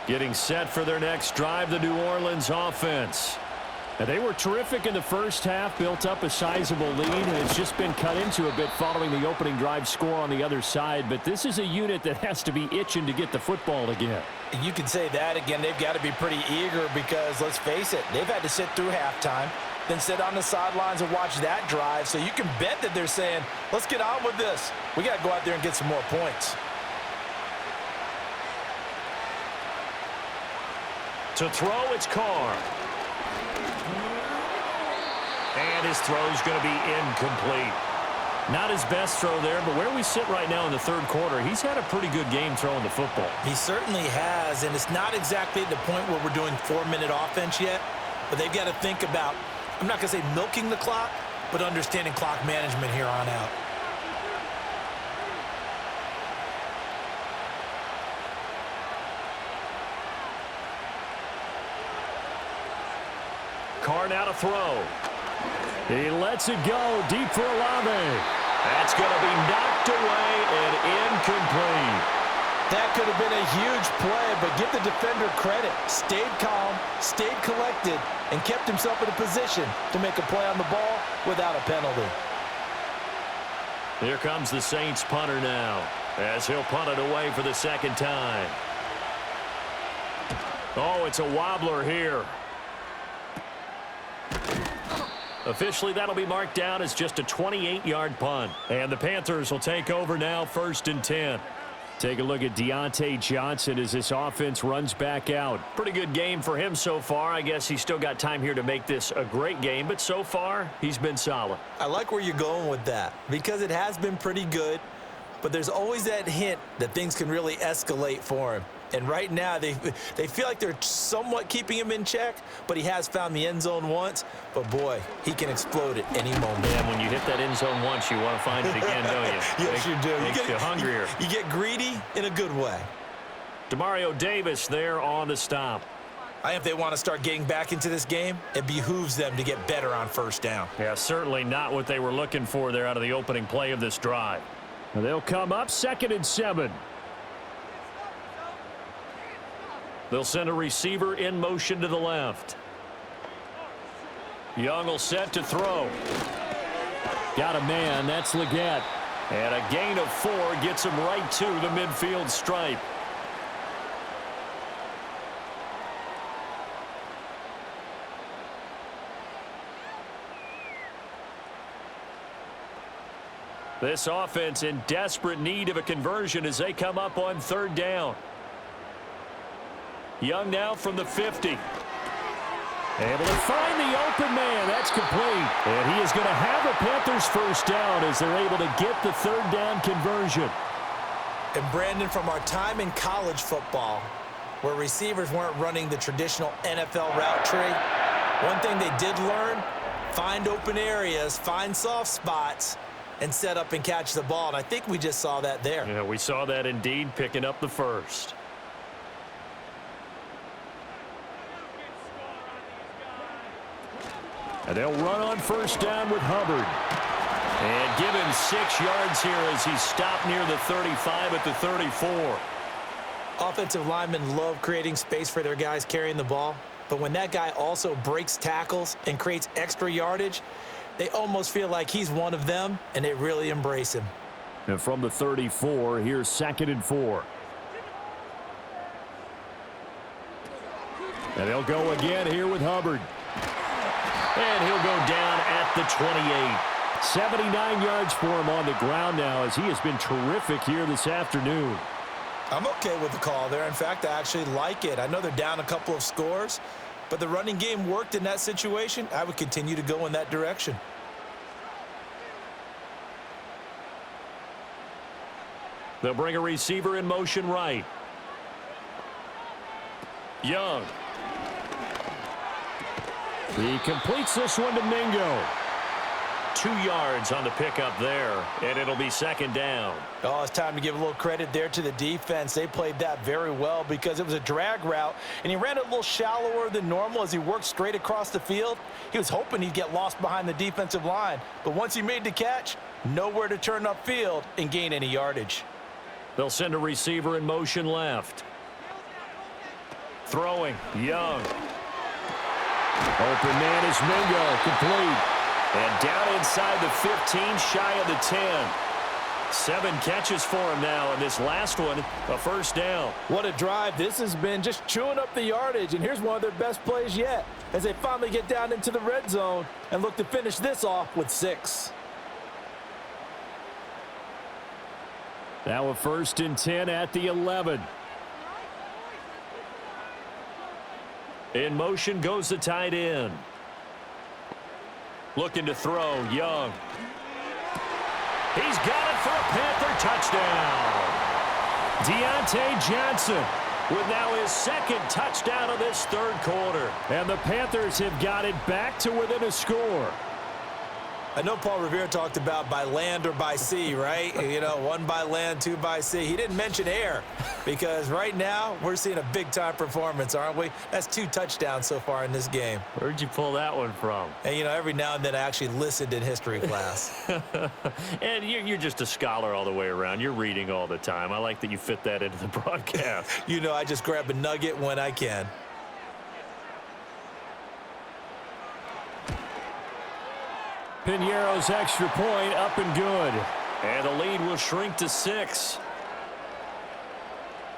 Getting set for their next drive, the New Orleans offense. And they were terrific in the first half, built up a sizable lead, and it's just been cut into a bit following the opening drive score on the other side. But this is a unit that has to be itching to get the football again. You can say that again. They've got to be pretty eager because, let's face it, they've had to sit through halftime, then sit on the sidelines and watch that drive. So you can bet that they're saying, let's get on with this. We got to go out there and get some more points. To throw, it's Carr. And his throw's going to be incomplete. Not his best throw there, but where we sit right now in the third quarter, he's had a pretty good game throwing the football. He certainly has, and it's not exactly at the point where we're doing 4-minute offense yet, but they've got to think about, I'm not going to say milking the clock, but understanding clock management here on out. Carr now to throw. He lets it go deep for Olave. That's going to be knocked away and incomplete. That could have been a huge play, but give the defender credit. Stayed calm, stayed collected, and kept himself in a position to make a play on the ball without a penalty. Here comes the Saints punter now, as he'll punt it away for the second time. Oh, it's a wobbler here. Officially, that'll be marked down as just a 28-yard punt. And the Panthers will take over now, 1st and 10. Take a look at Deontay Johnson as this offense runs back out. Pretty good game for him so far. I guess he's still got time here to make this a great game, but so far, he's been solid. I like where you're going with that because it has been pretty good, but there's always that hint that things can really escalate for him. And right now, they feel like they're somewhat keeping him in check, but he has found the end zone once. But, boy, he can explode at any moment. And when you hit that end zone once, you want to find it again, don't you? Yes, you do. Makes you hungrier. You get greedy in a good way. Demario Davis there on the stop. I think if they want to start getting back into this game, it behooves them to get better on 1st down. Yeah, certainly not what they were looking for there out of the opening play of this drive. And they'll come up 2nd and 7. They'll send a receiver in motion to the left. Young will set to throw. Got a man. That's Leggett. And a gain of 4 gets him right to the midfield stripe. This offense in desperate need of a conversion as they come up on 3rd down. Young now from the 50. Able to find the open man. That's complete. And he is going to have a Panthers 1st down as they're able to get the 3rd down conversion. And, Brandon, from our time in college football, where receivers weren't running the traditional NFL route tree, one thing they did learn, find open areas, find soft spots, and set up and catch the ball. And I think we just saw that there. Yeah, we saw that indeed, picking up the 1st. And they'll run on 1st down with Hubbard. And give him 6 yards here as he's stopped near the 35 at the 34. Offensive linemen love creating space for their guys carrying the ball. But when that guy also breaks tackles and creates extra yardage, they almost feel like he's one of them, and they really embrace him. And from the 34, here's 2nd and 4. And they'll go again here with Hubbard. And he'll go down at the 28. 79 yards for him on the ground now as he has been terrific here this afternoon. I'm okay with the call there. In fact, I actually like it. I know they're down a couple of scores, but the running game worked in that situation. I would continue to go in that direction. They'll bring a receiver in motion right. Young. He completes this one to Mingo. 2 yards on the pickup there, and it'll be 2nd down. Oh, it's time to give a little credit there to the defense. They played that very well because it was a drag route, and he ran it a little shallower than normal as he worked straight across the field. He was hoping he'd get lost behind the defensive line, but once he made the catch, nowhere to turn upfield and gain any yardage. They'll send a receiver in motion left. Throwing, Young. Open man is Mingo, complete. And down inside the 15, shy of the 10. 7 catches for him now, and this last one, a 1st down. What a drive. This has been just chewing up the yardage, and here's one of their best plays yet as they finally get down into the red zone and look to finish this off with 6. Now a 1st and 10 at the 11. In motion goes the tight end. Looking to throw, Young. He's got it for a Panther touchdown. Deontay Johnson with now his 2nd touchdown of this 3rd quarter. And the Panthers have got it back to within a score. I know Paul Revere talked about by land or by sea, right? You know, 1 by land, 2 by sea. He didn't mention air because right now we're seeing a big-time performance, aren't we? That's 2 touchdowns so far in this game. Where'd you pull that one from? And, you know, every now and then I actually listened in history class. And you're just a scholar all the way around. You're reading all the time. I like that you fit that into the broadcast. You know, I just grab a nugget when I can. Piñeiro's extra point up and good. And the lead will shrink to 6.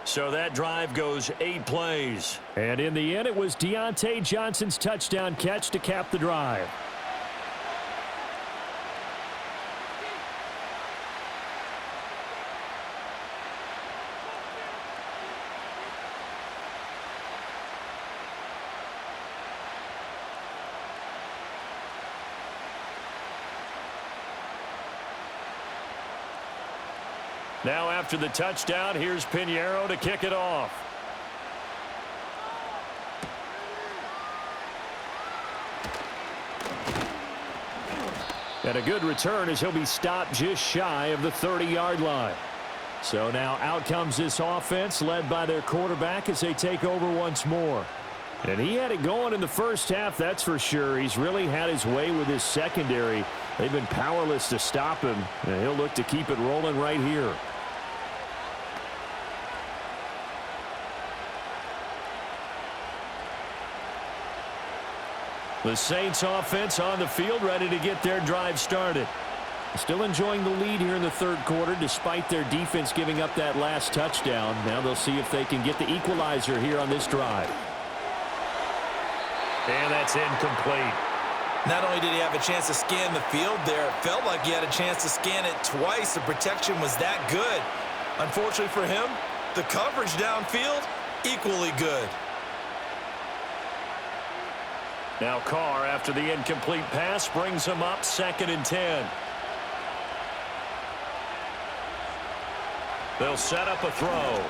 So that drive goes 8 plays. And in the end, it was Deontay Johnson's touchdown catch to cap the drive. Now after the touchdown, here's Piñeiro to kick it off. And a good return as he'll be stopped just shy of the 30-yard line. So now out comes this offense led by their quarterback as they take over once more. And he had it going in the first half, that's for sure. He's really had his way with his secondary. They've been powerless to stop him, and he'll look to keep it rolling right here. The Saints offense on the field, ready to get their drive started. Still enjoying the lead here in the third quarter despite their defense giving up that last touchdown. Now they'll see if they can get the equalizer here on this drive. And that's incomplete. Not only did he have a chance to scan the field there, it felt like he had a chance to scan it twice. The protection was that good. Unfortunately for him, the coverage downfield, equally good. Now Carr, after the incomplete pass, brings him up 2nd and 10. They'll set up a throw.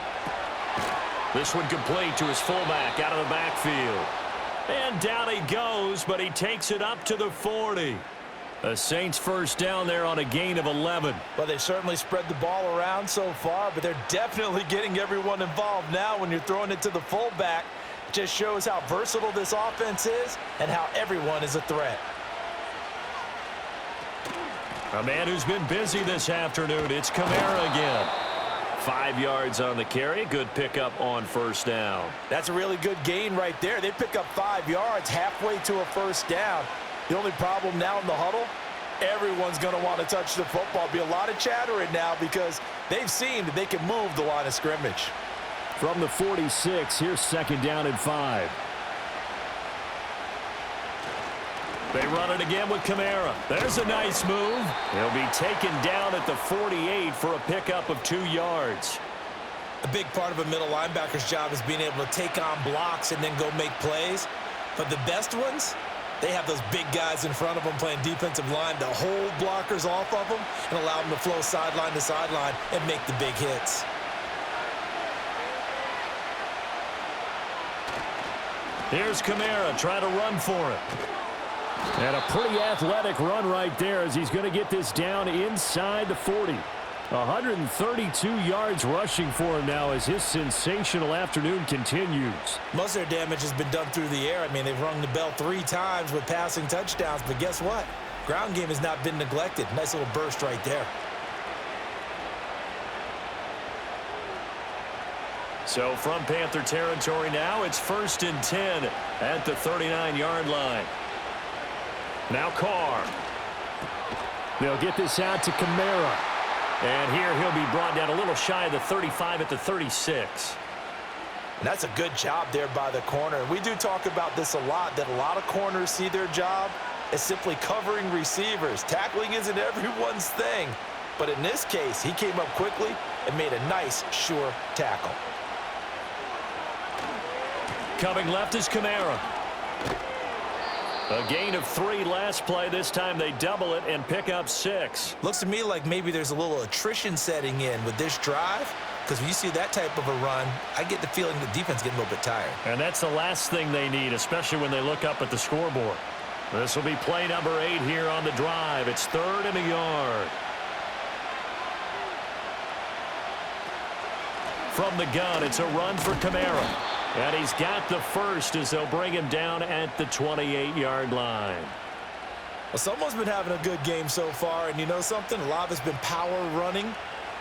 This one complete to his fullback out of the backfield. And down he goes, but he takes it up to the 40. The Saints first down there on a gain of 11. Well, they certainly spread the ball around so far, but they're definitely getting everyone involved now when you're throwing it to the fullback. Just shows how versatile this offense is and how everyone is a threat. A man who's been busy this afternoon, it's Kamara again. 5 yards on the carry, good pickup on first down. That's a really good gain right there. They pick up 5 yards halfway to a first down. The only problem now in the huddle, everyone's going to want to touch the football. Be a lot of chattering now because they've seen that they can move the line of scrimmage. From the 46, here's 2nd down and 5. They run it again with Kamara. There's a nice move. He'll be taken down at the 48 for a pickup of 2 yards. A big part of a middle linebacker's job is being able to take on blocks and then go make plays. But the best ones, they have those big guys in front of them playing defensive line to hold blockers off of them and allow them to flow sideline to sideline and make the big hits. Here's Kamara trying to run for it. And a pretty athletic run right there as he's going to get this down inside the 40. 132 yards rushing for him now as his sensational afternoon continues. Most of their damage has been done through the air. I mean, they've rung the bell 3 times with passing touchdowns, but guess what? Ground game has not been neglected. Nice little burst right there. So from Panther territory now, it's 1st and 10 at the 39-yard line. Now Carr. They'll get this out to Kamara. And here he'll be brought down a little shy of the 35 at the 36. And that's a good job there by the corner. We do talk about this a lot, that a lot of corners see their job as simply covering receivers. Tackling isn't everyone's thing. But in this case, he came up quickly and made a nice, sure tackle. Coming left is Kamara. A gain of 3 last play. This time they double it and pick up 6. Looks to me like maybe there's a little attrition setting in with this drive, because when you see that type of a run, I get the feeling the defense getting a little bit tired. And that's the last thing they need, especially when they look up at the scoreboard. This will be play number 8 here on the drive. It's 3rd and a yard. From the gun, it's a run for Kamara. And he's got the first as they'll bring him down at the 28-yard line. Well, someone's been having a good game so far, and you know something? A lot of it's been power running.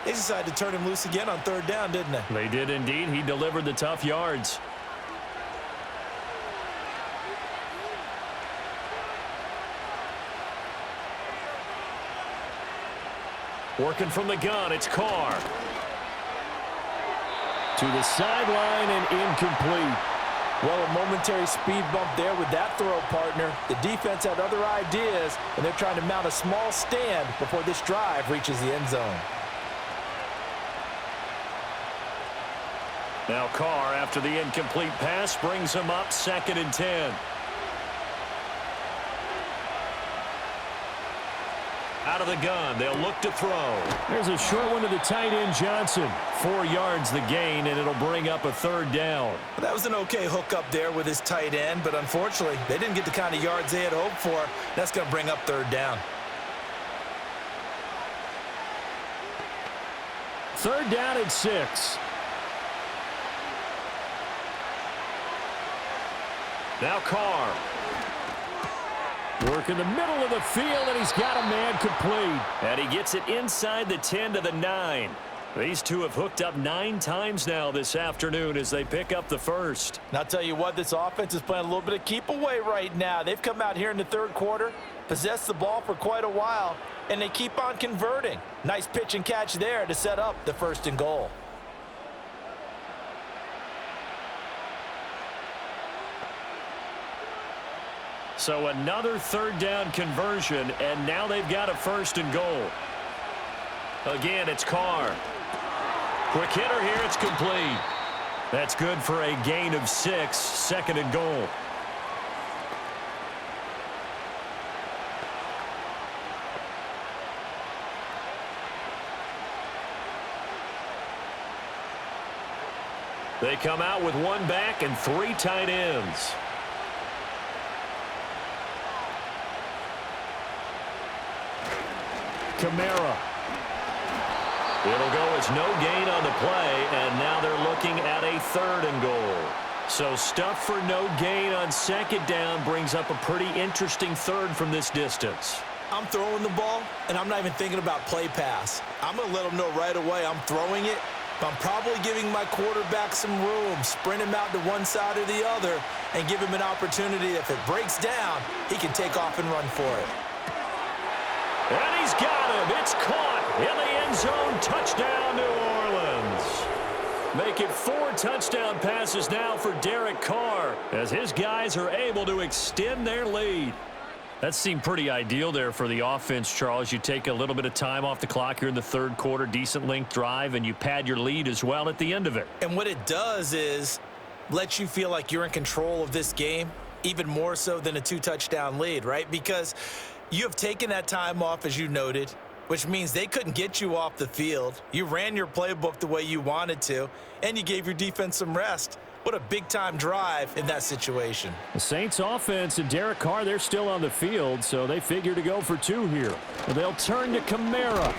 They decided to turn him loose again on 3rd down, didn't they? They did indeed. He delivered the tough yards. Working from the gun, it's Carr. To the sideline and incomplete. Well, a momentary speed bump there with that throw, partner. The defense had other ideas, and they're trying to mount a small stand before this drive reaches the end zone. Now Carr, after the incomplete pass, brings him up 2nd and 10. Out of the gun, they'll look to throw. There's a short one to the tight end, Johnson. 4 yards the gain, and it'll bring up a 3rd down. Well, that was an okay hook up there with his tight end, but unfortunately, they didn't get the kind of yards they had hoped for. That's going to bring up 3rd down. 3rd down and 6. Now Carr. Work in the middle of the field, and he's got a man complete. And he gets it inside the 10 to the 9. These two have hooked up 9 times now this afternoon as they pick up the first. And I'll tell you what, this offense is playing a little bit of keep away right now. They've come out here in the 3rd quarter, possessed the ball for quite a while, and they keep on converting. Nice pitch and catch there to set up the 1st and goal. So another 3rd down conversion, and now they've got a 1st and goal. Again, it's Carr. Quick hitter here, it's complete. That's good for a gain of 6, 2nd and goal. They come out with 1 back and 3 tight ends. Kamara. It'll go as no gain on the play, and now they're looking at a 3rd and goal. So stuff for no gain on 2nd down brings up a pretty interesting 3rd from this distance. I'm throwing the ball, and I'm not even thinking about play pass. I'm going to let them know right away I'm throwing it, but I'm probably giving my quarterback some room, sprint him out to one side or the other, and give him an opportunity. If it breaks down, he can take off and run for it. And he's got him. It's caught in the end zone. Touchdown, New Orleans. Make it 4 touchdown passes now for Derek Carr as his guys are able to extend their lead. That seemed pretty ideal there for the offense, Charles. You take a little bit of time off the clock here in the 3rd quarter, decent length drive, and you pad your lead as well at the end of it. And what it does is let you feel like you're in control of this game, even more so than a 2-touchdown lead, right? Because you have taken that time off, as you noted, which means they couldn't get you off the field. You ran your playbook the way you wanted to, and you gave your defense some rest. What a big-time drive in that situation. The Saints offense and Derek Carr, they're still on the field, so they figure to go for 2 here. They'll turn to Kamara.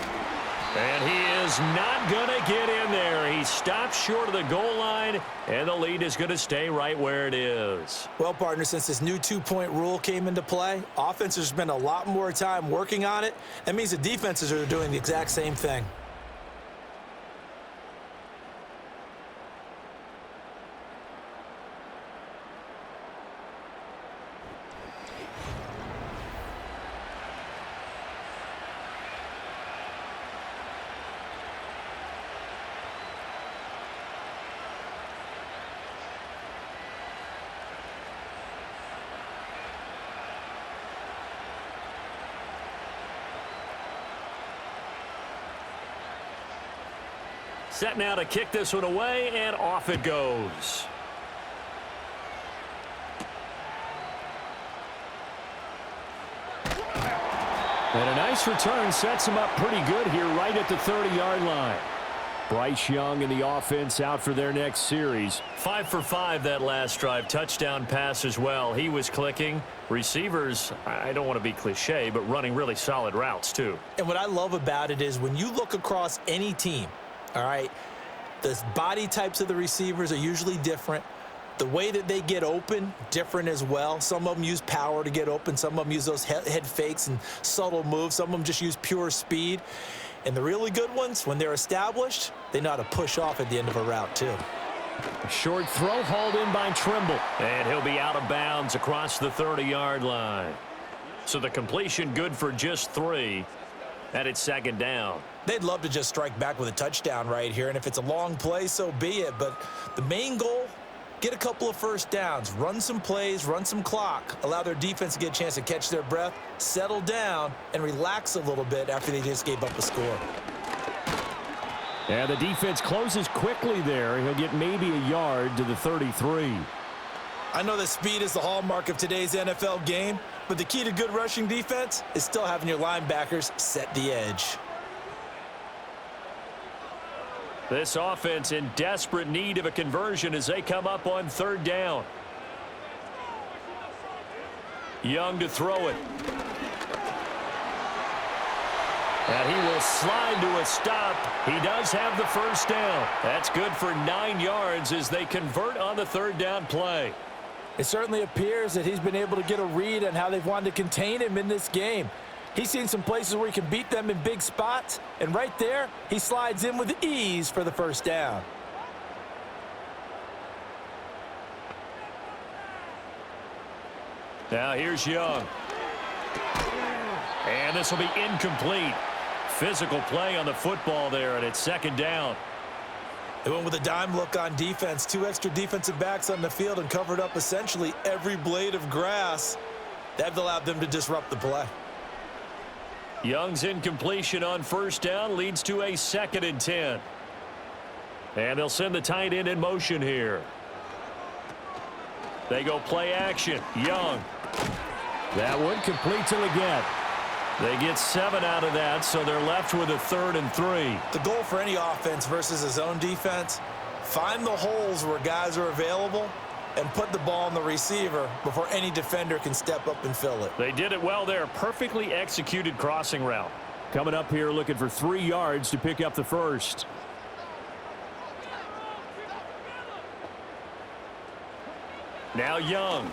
And he is not going to get in there. He stops short of the goal line, and the lead is going to stay right where it is. Well, partner, since this new 2-point rule came into play, offenses spend a lot more time working on it. That means the defenses are doing the exact same thing. Set now to kick this one away, and off it goes. And a nice return sets him up pretty good here right at the 30-yard line. Bryce Young and the offense out for their next series. 5 for 5 that last drive. Touchdown pass as well. He was clicking. Receivers, I don't want to be cliche, but running really solid routes too. And what I love about it is when you look across any team, all right, the body types of the receivers are usually different. The way that they get open, different as well. Some of them use power to get open. Some of them use those head fakes and subtle moves. Some of them just use pure speed. And the really good ones, when they're established, they know how to push off at the end of a route, too. A short throw hauled in by Trimble. And he'll be out of bounds across the 30-yard line. So the completion good for just 3. And it's second down. They'd love to just strike back with a touchdown right here. And if it's a long play, so be it. But the main goal, get a couple of first downs, run some plays, run some clock, allow their defense to get a chance to catch their breath, settle down, and relax a little bit after they just gave up a score. And the defense closes quickly there. He'll get maybe a yard to the 33. I know that speed is the hallmark of today's NFL game, but the key to good rushing defense is still having your linebackers set the edge. This offense in desperate need of a conversion as they come up on third down. Young to throw it. And he will slide to a stop. He does have the first down. That's good for 9 yards as they convert on the third down play. It certainly appears that he's been able to get a read on how they've wanted to contain him in this game. He's seen some places where he can beat them in big spots, and right there, he slides in with ease for the first down. Now here's Young. And this will be incomplete. Physical play on the football there, and it's second down. They went with a dime look on defense. 2 extra defensive backs on the field and covered up essentially every blade of grass. That allowed them to disrupt the play. Young's incompletion on first down leads to a 2nd and 10. And they'll send the tight end in motion here. They go play action. Young. That one completes him again. They get 7 out of that, so they're left with a 3rd and 3. The goal for any offense versus his own defense, find the holes where guys are available and put the ball on the receiver before any defender can step up and fill it. They did it well there. Perfectly executed crossing route. Coming up here looking for 3 yards to pick up the first. Now Young.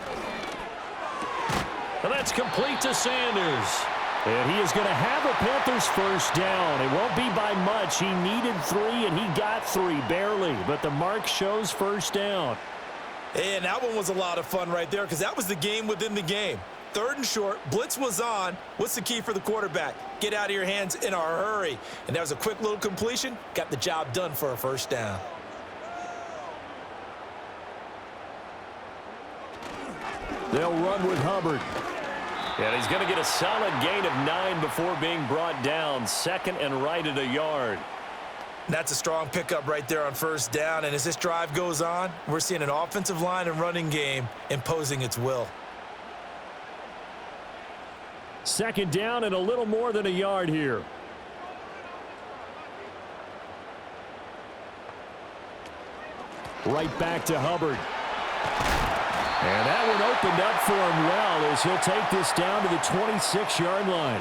And that's complete to Sanders. And he is going to have a Panthers first down. It won't be by much. He needed 3, and he got 3, barely. But the mark shows first down. And that one was a lot of fun right there because that was the game within the game. 3rd and short, blitz was on. What's the key for the quarterback? Get out of your hands in a hurry. And that was a quick little completion. Got the job done for a first down. They'll run with Hubbard. And he's going to get a solid gain of 9 before being brought down. 2nd and right at a yard. That's a strong pickup right there on first down. And as this drive goes on, we're seeing an offensive line and running game imposing its will. 2nd down and a little more than a yard here. Right back to Hubbard. And that one opened up for him well as he'll take this down to the 26-yard line.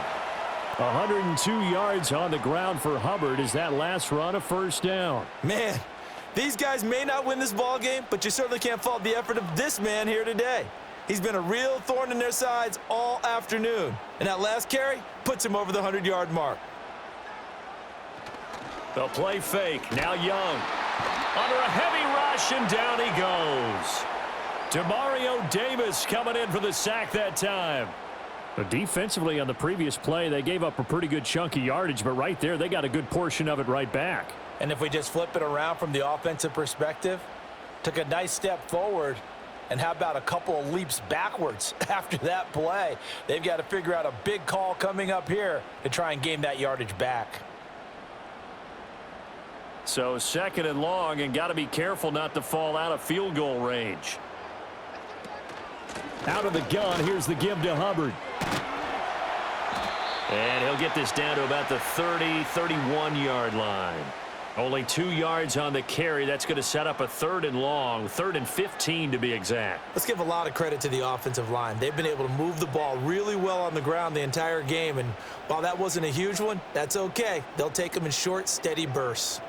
102 yards on the ground for Hubbard as that last run a first down. Man, these guys may not win this ball game, but you certainly can't fault the effort of this man here today. He's been a real thorn in their sides all afternoon. And that last carry puts him over the 100-yard mark. They'll play fake. Now Young. Under a heavy rush, and down he goes. Demario Davis coming in for the sack that time. But defensively on the previous play, they gave up a pretty good chunk of yardage, but right there, they got a good portion of it right back. And if we just flip it around from the offensive perspective, took a nice step forward, and how about a couple of leaps backwards after that play? They've got to figure out a big call coming up here to try and gain that yardage back. So 2nd and long, and got to be careful not to fall out of field goal range. Out of the gun, here's the give to Hubbard. And he'll get this down to about the 30, 31-yard line. Only 2 yards on the carry. That's going to set up a 3rd and long, 3rd and 15 to be exact. Let's give a lot of credit to the offensive line. They've been able to move the ball really well on the ground the entire game, and while that wasn't a huge one, that's okay. They'll take them in short, steady bursts.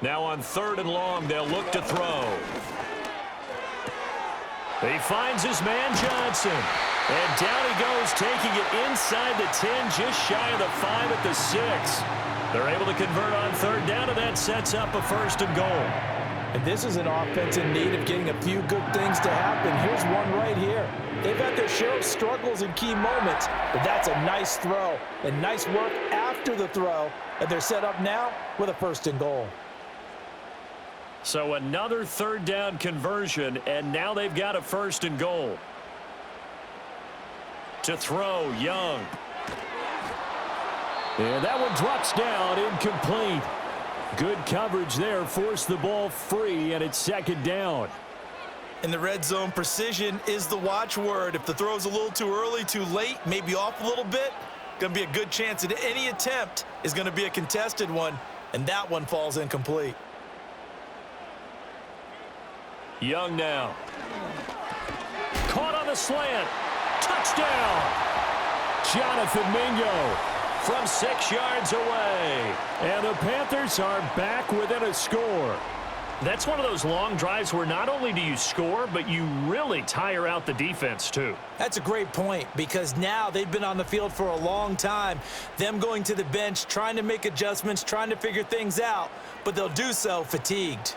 Now on 3rd and long, they'll look to throw. He finds his man Johnson. And down he goes, taking it inside the 10, just shy of the 5 at the 6. They're able to convert on 3rd down, and that sets up a 1st and goal. And this is an offense in need of getting a few good things to happen. Here's one right here. They've had their share of struggles in key moments, but that's a nice throw and nice work after the throw. And they're set up now with a 1st and goal. So another 3rd down conversion, and now they've got a 1st and goal. To throw, Young. And that one drops down, incomplete. Good coverage there, forced the ball free, and it's 2nd down. In the red zone, precision is the watchword. If the throw's a little too early, too late, maybe off a little bit, going to be a good chance that any attempt is going to be a contested one, and that one falls incomplete. Young now. Caught on the slant. Touchdown. Jonathan Mingo from 6 yards away. And the Panthers are back within a score. That's one of those long drives where not only do you score, but you really tire out the defense too. That's a great point, because now they've been on the field for a long time. Them going to the bench, trying to make adjustments, trying to figure things out, but they'll do so fatigued.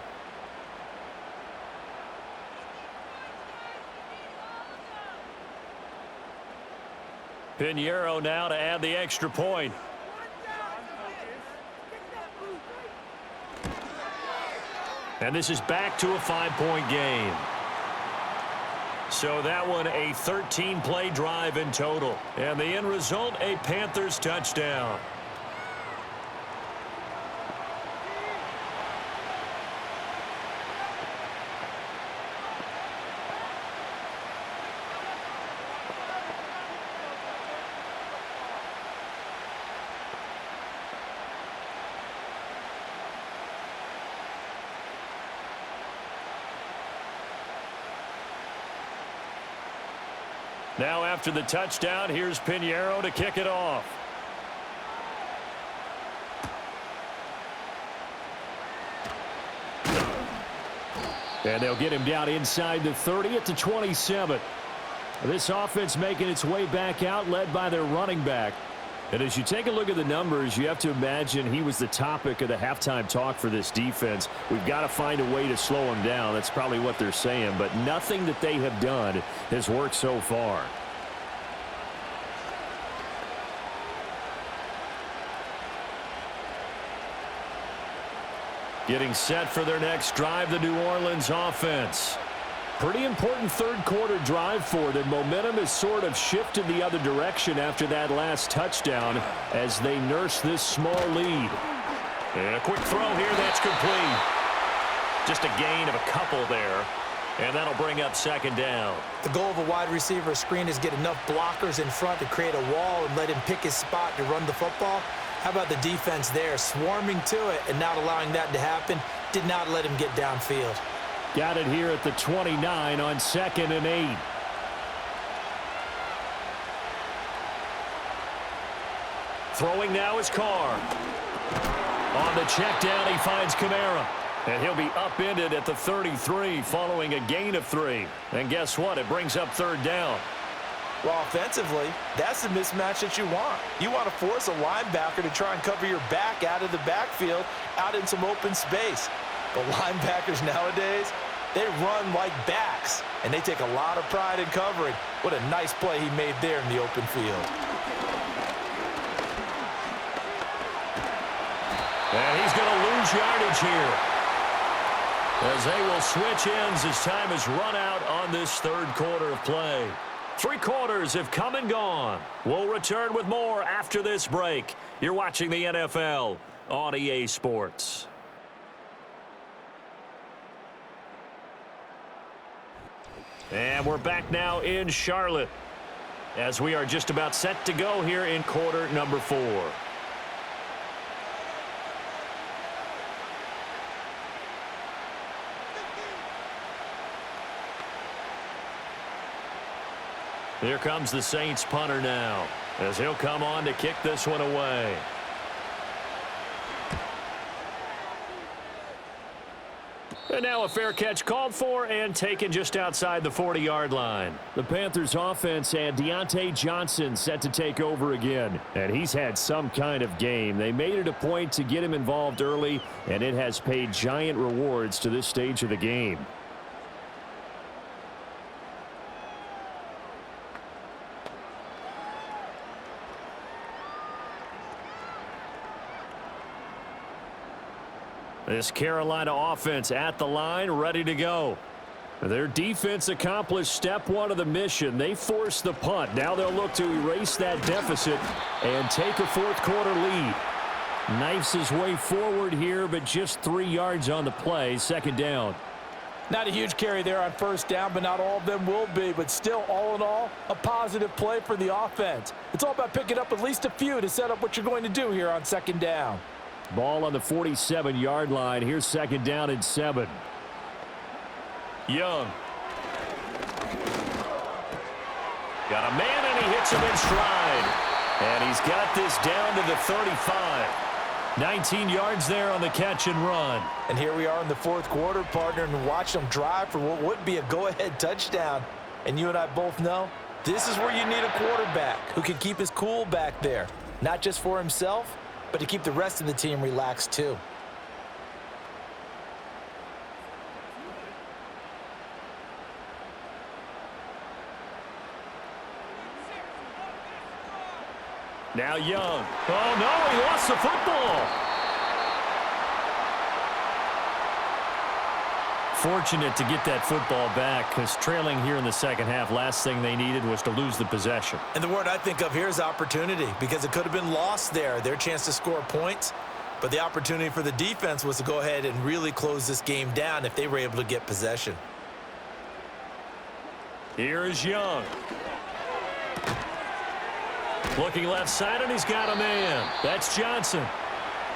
Pinheiro now to add the extra point. And this is back to a 5-point game. So that one a 13-play drive in total. And the end result, a Panthers touchdown. Now after the touchdown, here's Pinheiro to kick it off. And they'll get him down inside the 30 at the 27. This offense making its way back out, led by their running back. And as you take a look at the numbers, you have to imagine he was the topic of the halftime talk for this defense. We've got to find a way to slow him down. That's probably what they're saying. But nothing that they have done has worked so far. Getting set for their next drive, the New Orleans offense. Pretty important third quarter drive for them. Momentum has sort of shifted the other direction after that last touchdown as they nurse this small lead. And a quick throw here, that's complete. Just a gain of a couple there, and that'll bring up 2nd down. The goal of a wide receiver screen is get enough blockers in front to create a wall and let him pick his spot to run the football. How about the defense there, swarming to it and not allowing that to happen? Did not let him get downfield. Got it here at the 29 on 2nd and 8. Throwing now is Carr. On the check down, he finds Kamara. And he'll be upended at the 33 following a gain of 3. And guess what? It brings up 3rd down. Well, offensively, that's the mismatch that you want. You want to force a linebacker to try and cover your back out of the backfield, out in some open space. But linebackers nowadays, they run like backs, and they take a lot of pride in covering. What a nice play he made there in the open field. And he's going to lose yardage here, as they will switch ends as time has run out on this third quarter of play. 3 quarters have come and gone. We'll return with more after this break. You're watching the NFL on EA Sports. And we're back now in Charlotte. as we are just about set to go here in quarter number 4. Here comes the Saints punter now, as he'll come on to kick this one away. And now a fair catch called for and taken just outside the 40-yard line. The Panthers offense and Deontay Johnson set to take over again. And he's had some kind of game. They made it a point to get him involved early, and it has paid giant rewards to this stage of the game. This Carolina offense at the line, ready to go. Their defense accomplished step 1 of the mission. They forced the punt. Now they'll look to erase that deficit and take a fourth-quarter lead. Knifes his way forward here, but just 3 yards on the play. Second down. Not a huge carry there on first down, but not all of them will be. But still, all in all, a positive play for the offense. It's all about picking up at least a few to set up what you're going to do here on second down. Ball on the 47-yard line. Here's second down and 7. Young. Got a man, and he hits him in stride. And he's got this down to the 35. 19 yards there on the catch and run. And here we are in the fourth quarter, partner, and watch them drive for what would be a go-ahead touchdown. And you and I both know this is where you need a quarterback who can keep his cool back there, not just for himself, but to keep the rest of the team relaxed too. Now Young. Oh, no, he lost the football. Fortunate to get that football back, because trailing here in the second half, last thing they needed was to lose the possession. And the word I think of here is opportunity, because it could have been lost there, their chance to score points. But the opportunity for the defense was to go ahead and really close this game down if they were able to get possession. Here is Young. Looking left side, and he's got a man. That's Johnson.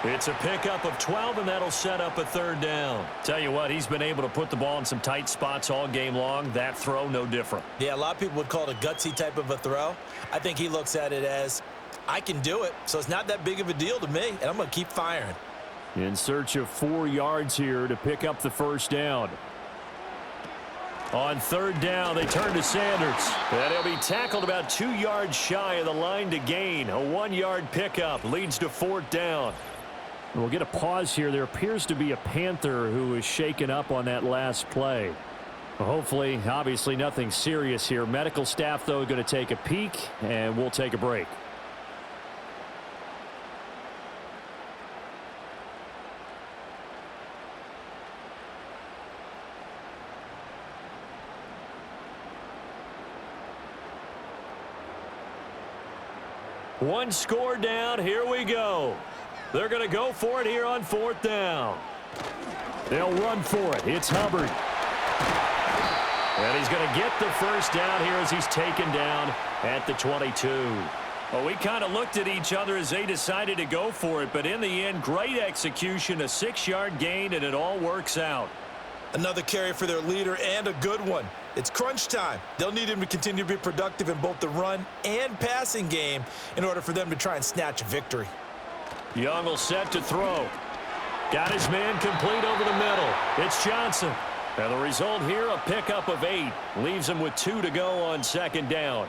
It's a pickup of 12, and that'll set up a third down. Tell you what, he's been able to put the ball in some tight spots all game long. That throw, no different. Yeah, a lot of people would call it a gutsy type of a throw. I think he looks at it as, I can do it, so it's not that big of a deal to me, and I'm going to keep firing. In search of 4 yards here to pick up the first down. On third down, they turn to Sanders. And he'll be tackled about 2 yards shy of the line to gain. A 1-yard pickup leads to fourth down. We'll get a pause here. There appears to be a Panther who is shaken up on that last play. Well, hopefully, obviously nothing serious here. Medical staff, though, going to take a peek, and we'll take a break. One score down. Here we go. They're going to go for it here on fourth down. They'll run for it. It's Hubbard. And he's going to get the first down here as he's taken down at the 22. Well, we kind of looked at each other as they decided to go for it, but in the end, great execution, a 6-yard gain, and it all works out. Another carry for their leader, and a good one. It's crunch time. They'll need him to continue to be productive in both the run and passing game in order for them to try and snatch a victory. Young will set to throw. Got his man complete over the middle. It's Johnson. And the result here, a pickup of 8. Leaves him with 2 to go on second down.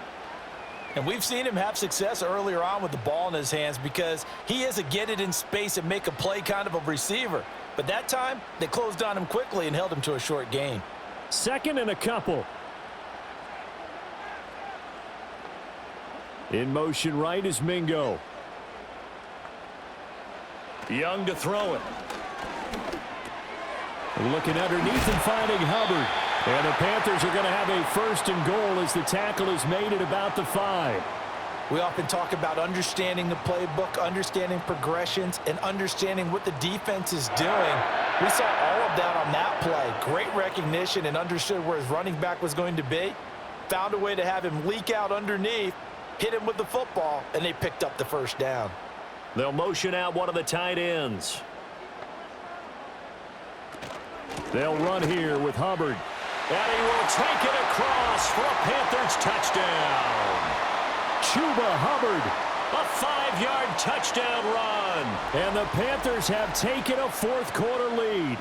And we've seen him have success earlier on with the ball in his hands because he is a get it in space and make a play kind of a receiver. But that time, they closed on him quickly and held him to a short gain. Second and a couple. In motion right is Mingo. Young to throw it. Looking underneath and finding Hubbard. And the Panthers are going to have a first and goal as the tackle is made at about the 5. We often talk about understanding the playbook, understanding progressions, and understanding what the defense is doing. We saw all of that on that play. Great recognition and understood where his running back was going to be. found a way to have him leak out underneath, hit him with the football, and they picked up the first down. They'll motion out one of the tight ends. They'll run here with Hubbard. And he will take it across for a Panthers touchdown. Chuba Hubbard, a 5-yard touchdown run. And the Panthers have taken a fourth-quarter lead.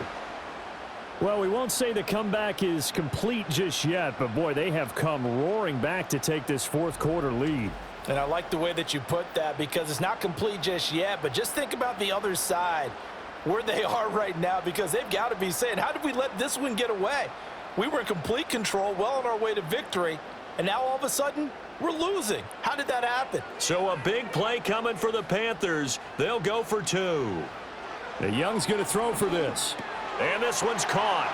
Well, we won't say the comeback is complete just yet, but boy, they have come roaring back to take this fourth-quarter lead. And I like the way that you put that because it's not complete just yet, but just think about the other side, where they are right now, because they've got to be saying, how did we let this one get away? We were in complete control, well on our way to victory, and now all of a sudden, we're losing. How did that happen? So a big play coming for the Panthers. They'll go for 2. Young's going to throw for this. And this one's caught.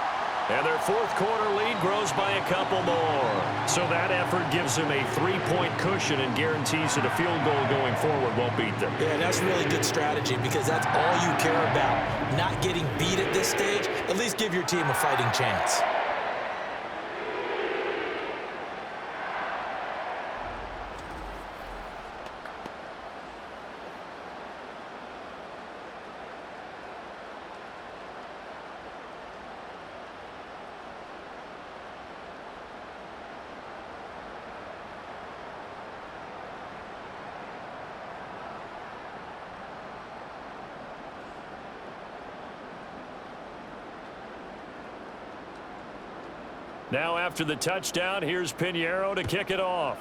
And their fourth-quarter lead grows by a couple more. So that effort gives them a 3-point cushion and guarantees that a field goal going forward won't beat them. Yeah, that's really good strategy because that's all you care about. Not getting beat at this stage, at least give your team a fighting chance. Now after the touchdown, here's Pinheiro to kick it off.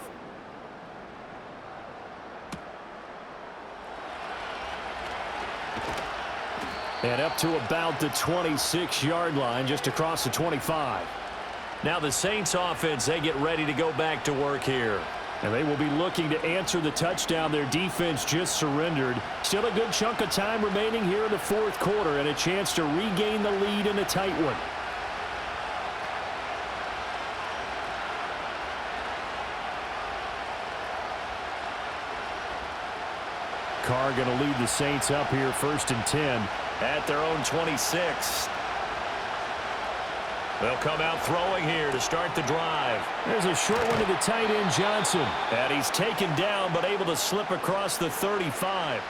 And up to about the 26-yard line, just across the 25. Now the Saints offense, they get ready to go back to work here. And they will be looking to answer the touchdown their defense just surrendered. Still a good chunk of time remaining here in the fourth quarter and a chance to regain the lead in a tight one. Carr going to lead the Saints up here 1st and 10 at their own 26. They'll come out throwing here to start the drive. There's a short one to the tight end, Johnson. And he's taken down but able to slip across the 35.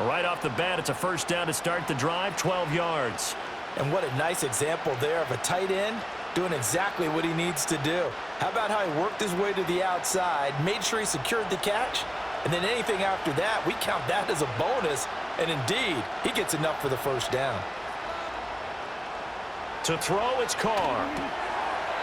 Right off the bat, it's a first down to start the drive, 12 yards. And what a nice example there of a tight end doing exactly what he needs to do. How about how he worked his way to the outside, made sure he secured the catch, and then anything after that, we count that as a bonus. And indeed, he gets enough for the first down. To throw, it's Carr.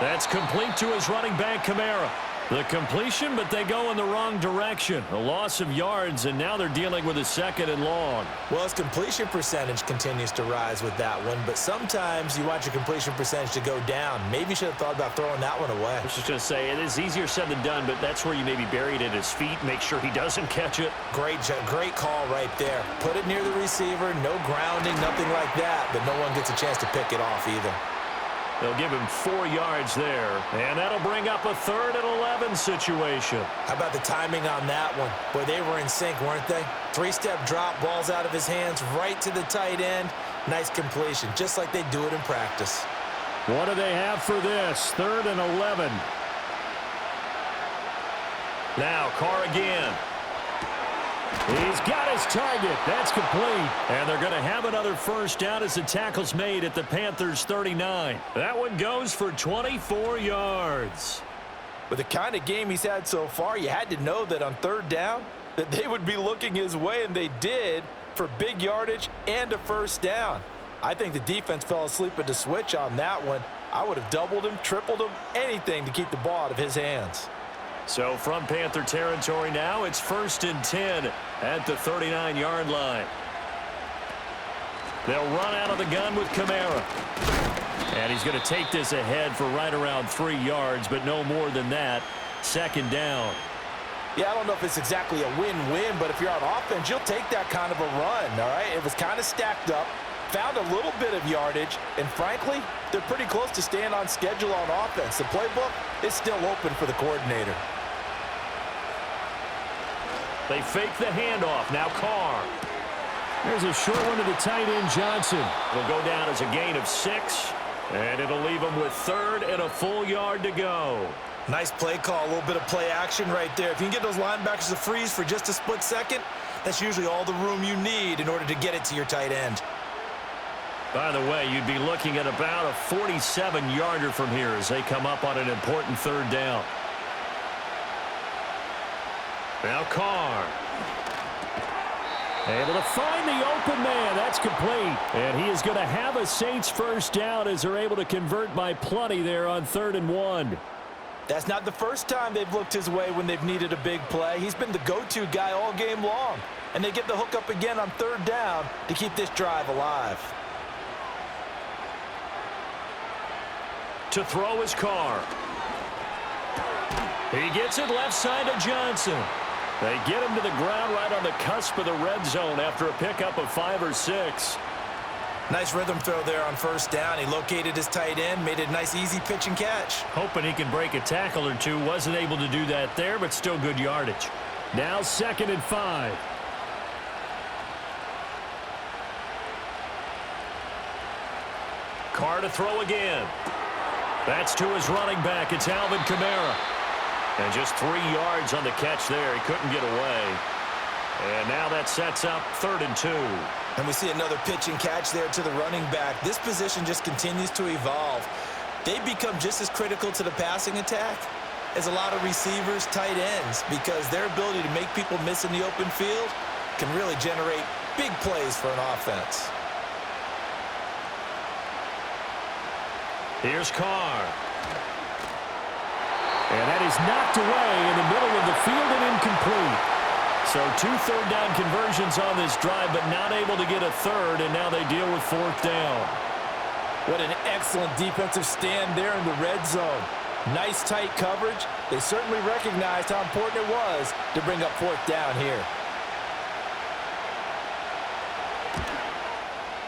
That's complete to his running back, Kamara. The completion, but they go in the wrong direction. A loss of yards, and now they're dealing with a 2nd and long. Well, his completion percentage continues to rise with that one, but sometimes you want your completion percentage to go down. Maybe you should have thought about throwing that one away. I was just going to say, it is easier said than done, but that's where you maybe bury it at his feet, make sure he doesn't catch it. Great call right there. Put it near the receiver, no grounding, nothing like that, but no one gets a chance to pick it off either. They'll give him 4 yards there, and that'll bring up a 3rd and 11 situation. How about the timing on that one? Boy, they were in sync, weren't they? 3-step drop, balls out of his hands, right to the tight end. Nice completion, just like they do it in practice. What do they have for this? 3rd and 11. Now, Carr again. He's got his target. That's complete. And they're going to have another first down as the tackle's made at the Panthers' 39. That one goes for 24 yards. With the kind of game he's had so far, you had to know that on 3rd down that they would be looking his way, and they did, for big yardage and a first down. I think the defense fell asleep at the switch on that one. I would have doubled him, tripled him, anything to keep the ball out of his hands. So from Panther territory now, it's 1st and 10 at the 39-yard line. They'll run out of the gun with Kamara. And he's going to take this ahead for right around 3 yards, but no more than that. 2nd down. Yeah, I don't know if it's exactly a win-win, but if you're on offense, you'll take that kind of a run, all right? It was kind of stacked up, found a little bit of yardage, and frankly, they're pretty close to staying on schedule on offense. The playbook is still open for the coordinator. They fake the handoff. Now Carr. There's a short one to the tight end, Johnson. It'll go down as a gain of 6, and it'll leave them with 3rd and a full yard to go. Nice play call, a little bit of play action right there. If you can get those linebackers to freeze for just a split second, that's usually all the room you need in order to get it to your tight end. By the way, you'd be looking at about a 47-yarder from here as they come up on an important third down. Now Carr. Able to find the open man. That's complete. And he is going to have a Saints first down as they're able to convert by plenty there on 3rd and 1. That's not the first time they've looked his way when they've needed a big play. He's been the go-to guy all game long. And they get the hook up again on 3rd down to keep this drive alive. To throw is Carr. He gets it left side to Johnson. They get him to the ground right on the cusp of the red zone after a pickup of 5 or 6. Nice rhythm throw there on 1st down. He located his tight end, made it a nice easy pitch and catch. Hoping he can break a tackle or two. Wasn't able to do that there, but still good yardage. Now 2nd and 5. Carr to throw again. That's to his running back. It's Alvin Kamara. And just 3 yards on the catch there. He couldn't get away. And now that sets up 3rd and 2. And we see another pitch and catch there to the running back. This position just continues to evolve. They become just as critical to the passing attack as a lot of receivers, tight ends, because their ability to make people miss in the open field can really generate big plays for an offense. Here's Carr. And that is knocked away in the middle of the field and incomplete. So 2 third down conversions on this drive, but not able to get a 3rd, and now they deal with 4th down. What an excellent defensive stand there in the red zone. Nice tight coverage. They certainly recognized how important it was to bring up 4th down here.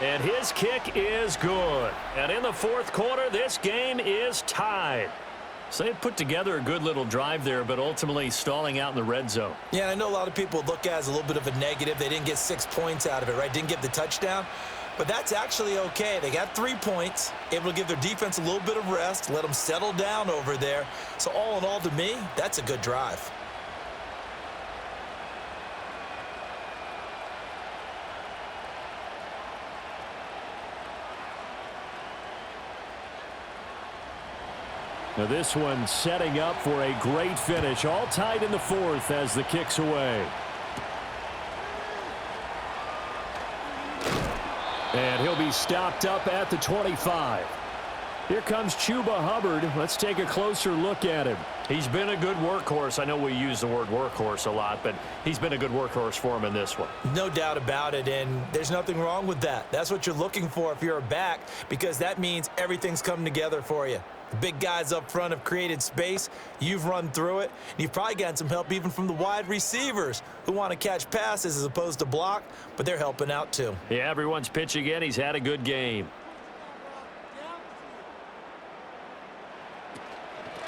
And his kick is good. And in the 4th quarter, this game is tied. So they put together a good little drive there, but ultimately stalling out in the red zone. Yeah, I know a lot of people look at it as a little bit of a negative. They didn't get 6 points out of it, right? Didn't get the touchdown. But that's actually okay. They got 3 points, able to give their defense a little bit of rest, let them settle down over there. So all in all, to me, that's a good drive. Now this one setting up for a great finish. All tied in the 4th as the kick's away. And he'll be stopped up at the 25. Here comes Chuba Hubbard. Let's take a closer look at him. He's been a good workhorse. I know we use the word workhorse a lot, but he's been a good workhorse for him in this one. No doubt about it, and there's nothing wrong with that. That's what you're looking for if you're a back, because that means everything's coming together for you. The big guys up front have created space. You've run through it. And you've probably gotten some help even from the wide receivers who want to catch passes as opposed to block, but they're helping out too. Yeah, everyone's pitching in. He's had a good game.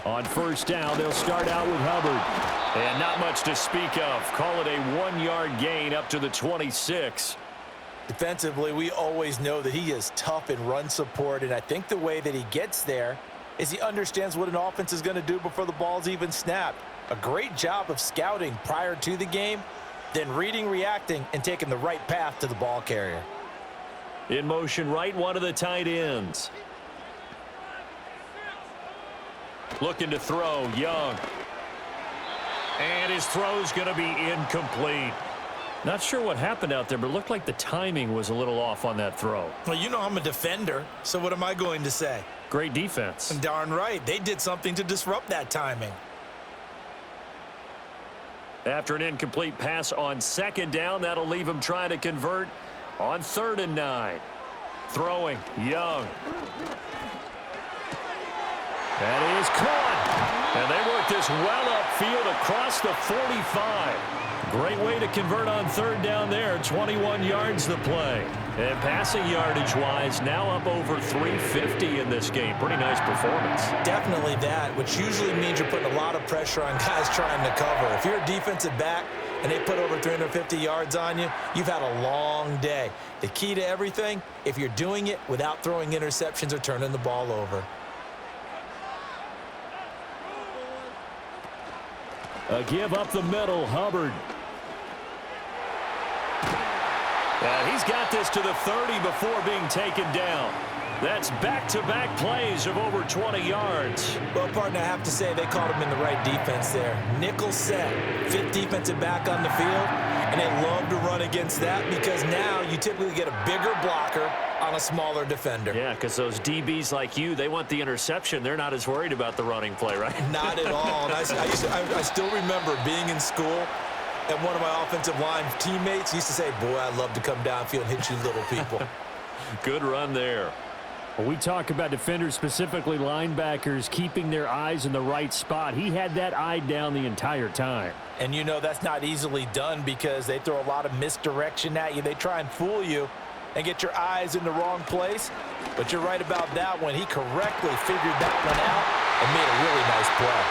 On 1st down, they'll start out with Hubbard. And not much to speak of. Call it a 1-yard gain up to the 26. Defensively, we always know that he is tough in run support, and I think the way that he gets there is he understands what an offense is going to do before the ball's even snapped. A great job of scouting prior to the game, then reading, reacting, and taking the right path to the ball carrier. In motion right, one of the tight ends. Looking to throw, Young. And his throw's going to be incomplete. Not sure what happened out there, but it looked like the timing was a little off on that throw. Well, you know I'm a defender, so what am I going to say? Great defense. Darn right. They did something to disrupt that timing. After an incomplete pass on 2nd down, that'll leave him trying to convert on 3rd and 9. Throwing, Young. That is caught. And they work this well upfield across the 45. Great way to convert on 3rd down there. 21 yards the play. And passing yardage-wise, now up over 350 in this game. Pretty nice performance. Definitely that, which usually means you're putting a lot of pressure on guys trying to cover. If you're a defensive back and they put over 350 yards on you, you've had a long day. The key to everything, if you're doing it without throwing interceptions or turning the ball over. A give up the middle, Hubbard. And he's got this to the 30 before being taken down. That's back-to-back plays of over 20 yards. Well, partner, I have to say they caught him in the right defense there. Nickel set, fifth defensive back on the field, and they love to run against that because now you typically get a bigger blocker on a smaller defender. Yeah, because those DBs like you, they want the interception. They're not as worried about the running play, right? Not at all. And I still remember being in school, and one of my offensive line teammates used to say, boy, I'd love to come downfield and hit you little people. Good run there. When we talk about defenders, specifically linebackers, keeping their eyes in the right spot, he had that eye down the entire time. And you know that's not easily done because they throw a lot of misdirection at you. They try and fool you and get your eyes in the wrong place. But you're right about that one. He correctly figured that one out and made a really nice play.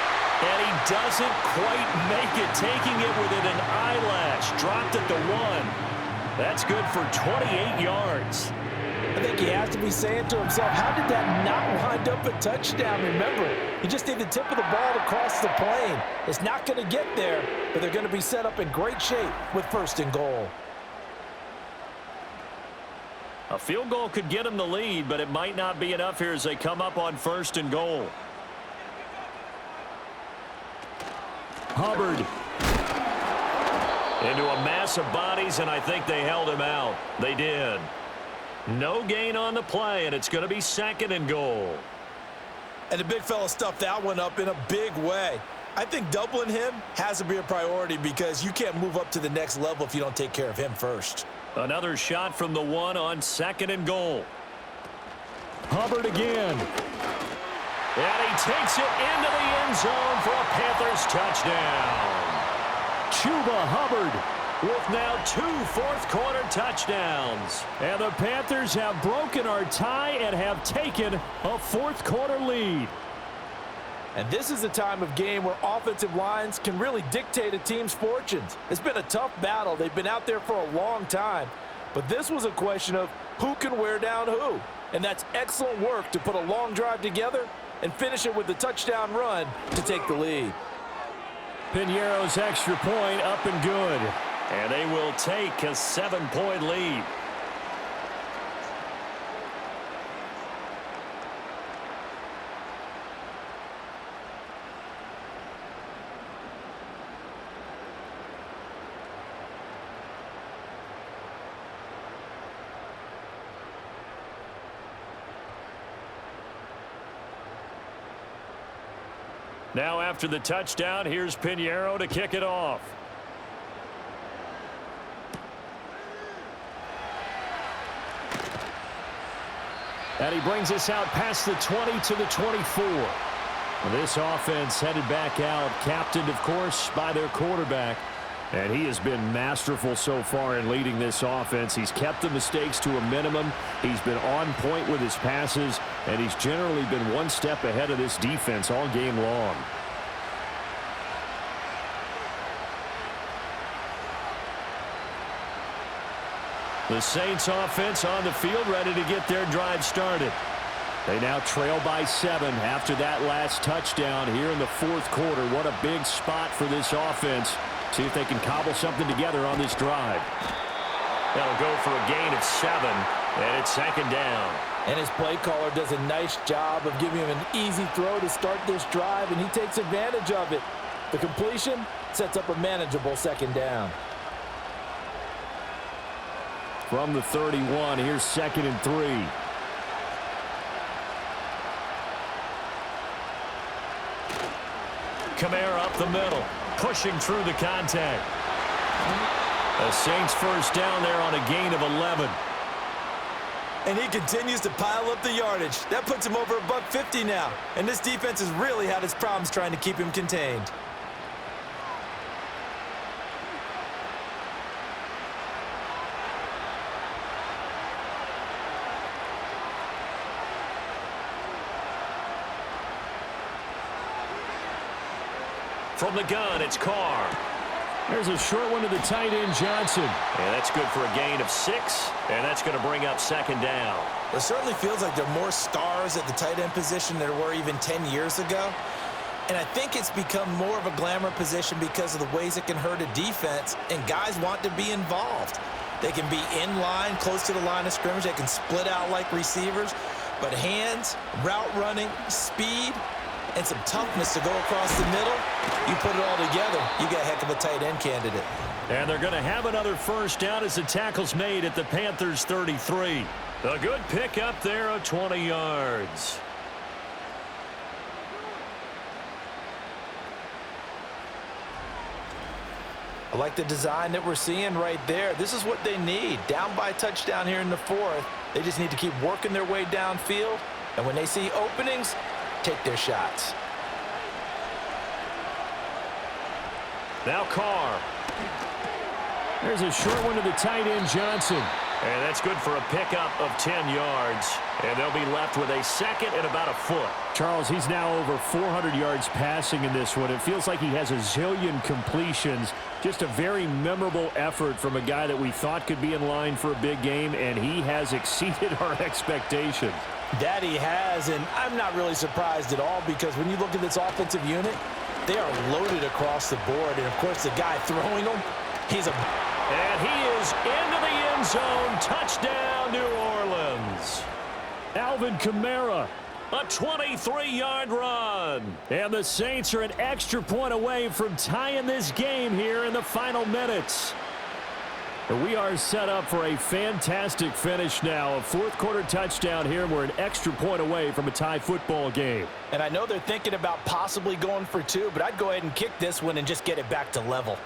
And he doesn't quite make it, taking it within an eyelash. Dropped at the 1. That's good for 28 yards. I think he has to be saying to himself, how did that not wind up a touchdown? Remember, he just need the tip of the ball to cross the plane. It's not going to get there, but they're going to be set up in great shape with 1st and goal. A field goal could get him the lead, but it might not be enough here as they come up on 1st and goal. Hubbard. Into a mass of bodies, and I think they held him out. They did. No gain on the play, and it's going to be 2nd and goal. And the big fella stuffed that one up in a big way. I think doubling him has to be a priority because you can't move up to the next level if you don't take care of him first. Another shot from the 1 on 2nd and goal. Hubbard again. And he takes it into the end zone for a Panthers touchdown. Chuba Hubbard with now 2 fourth-quarter touchdowns. And the Panthers have broken our tie and have taken a fourth-quarter lead. And this is a time of game where offensive lines can really dictate a team's fortunes. It's been a tough battle. They've been out there for a long time. But this was a question of who can wear down who. And that's excellent work to put a long drive together and finish it with the touchdown run to take the lead. Piñeiro's extra point up and good. And they will take a 7-point lead. Now after the touchdown, here's Piñeiro to kick it off. And he brings us out past the 20 to the 24. This offense headed back out, captained, of course, by their quarterback. And he has been masterful so far in leading this offense. He's kept the mistakes to a minimum. He's been on point with his passes, and he's generally been one step ahead of this defense all game long. The Saints offense on the field, ready to get their drive started. They now trail by 7 after that last touchdown here in the fourth quarter. What a big spot for this offense. See if they can cobble something together on this drive. That'll go for a gain of 7, and it's 2nd down. And his play caller does a nice job of giving him an easy throw to start this drive, and he takes advantage of it. The completion sets up a manageable 2nd down. From the 31, here's 2nd and 3. Kamara up the middle, pushing through the contact. The Saints first down there on a gain of 11. And he continues to pile up the yardage. That puts him over $150 now. And this defense has really had its problems trying to keep him contained. From the gun, it's Carr. There's a short one to the tight end, Johnson. And that's good for a gain of 6, and that's going to bring up 2nd down. It certainly feels like there are more stars at the tight end position than there were even 10 years ago. And I think it's become more of a glamour position because of the ways it can hurt a defense, and guys want to be involved. They can be in line, close to the line of scrimmage. They can split out like receivers. But hands, route running, speed, and some toughness to go across the middle, you put it all together, you got a heck of a tight end candidate. And they're going to have another first down as the tackle's made at the Panthers' 33. A good pick up there of 20 yards. I like the design that we're seeing right there. This is what they need. Down by a touchdown here in the fourth. They just need to keep working their way downfield. And when they see openings, take their shots. Now Carr. There's a short one to the tight end, Johnson. And that's good for a pickup of 10 yards. And they'll be left with a second and about a foot. Charles, he's now over 400 yards passing in this one. It feels like he has a zillion completions. Just a very memorable effort from a guy that we thought could be in line for a big game, and he has exceeded our expectations. That he has, and I'm not really surprised at all because when you look at this offensive unit, they are loaded across the board. And, of course, the guy throwing them, he's a... And he is into the end zone. Touchdown, New Orleans. Alvin Kamara. A 23-yard run. And the Saints are an extra point away from tying this game here in the final minutes. We are set up for a fantastic finish now. A fourth-quarter touchdown here, and we're an extra point away from a tie football game. And I know they're thinking about possibly going for two, but I'd go ahead and kick this one and just get it back to level.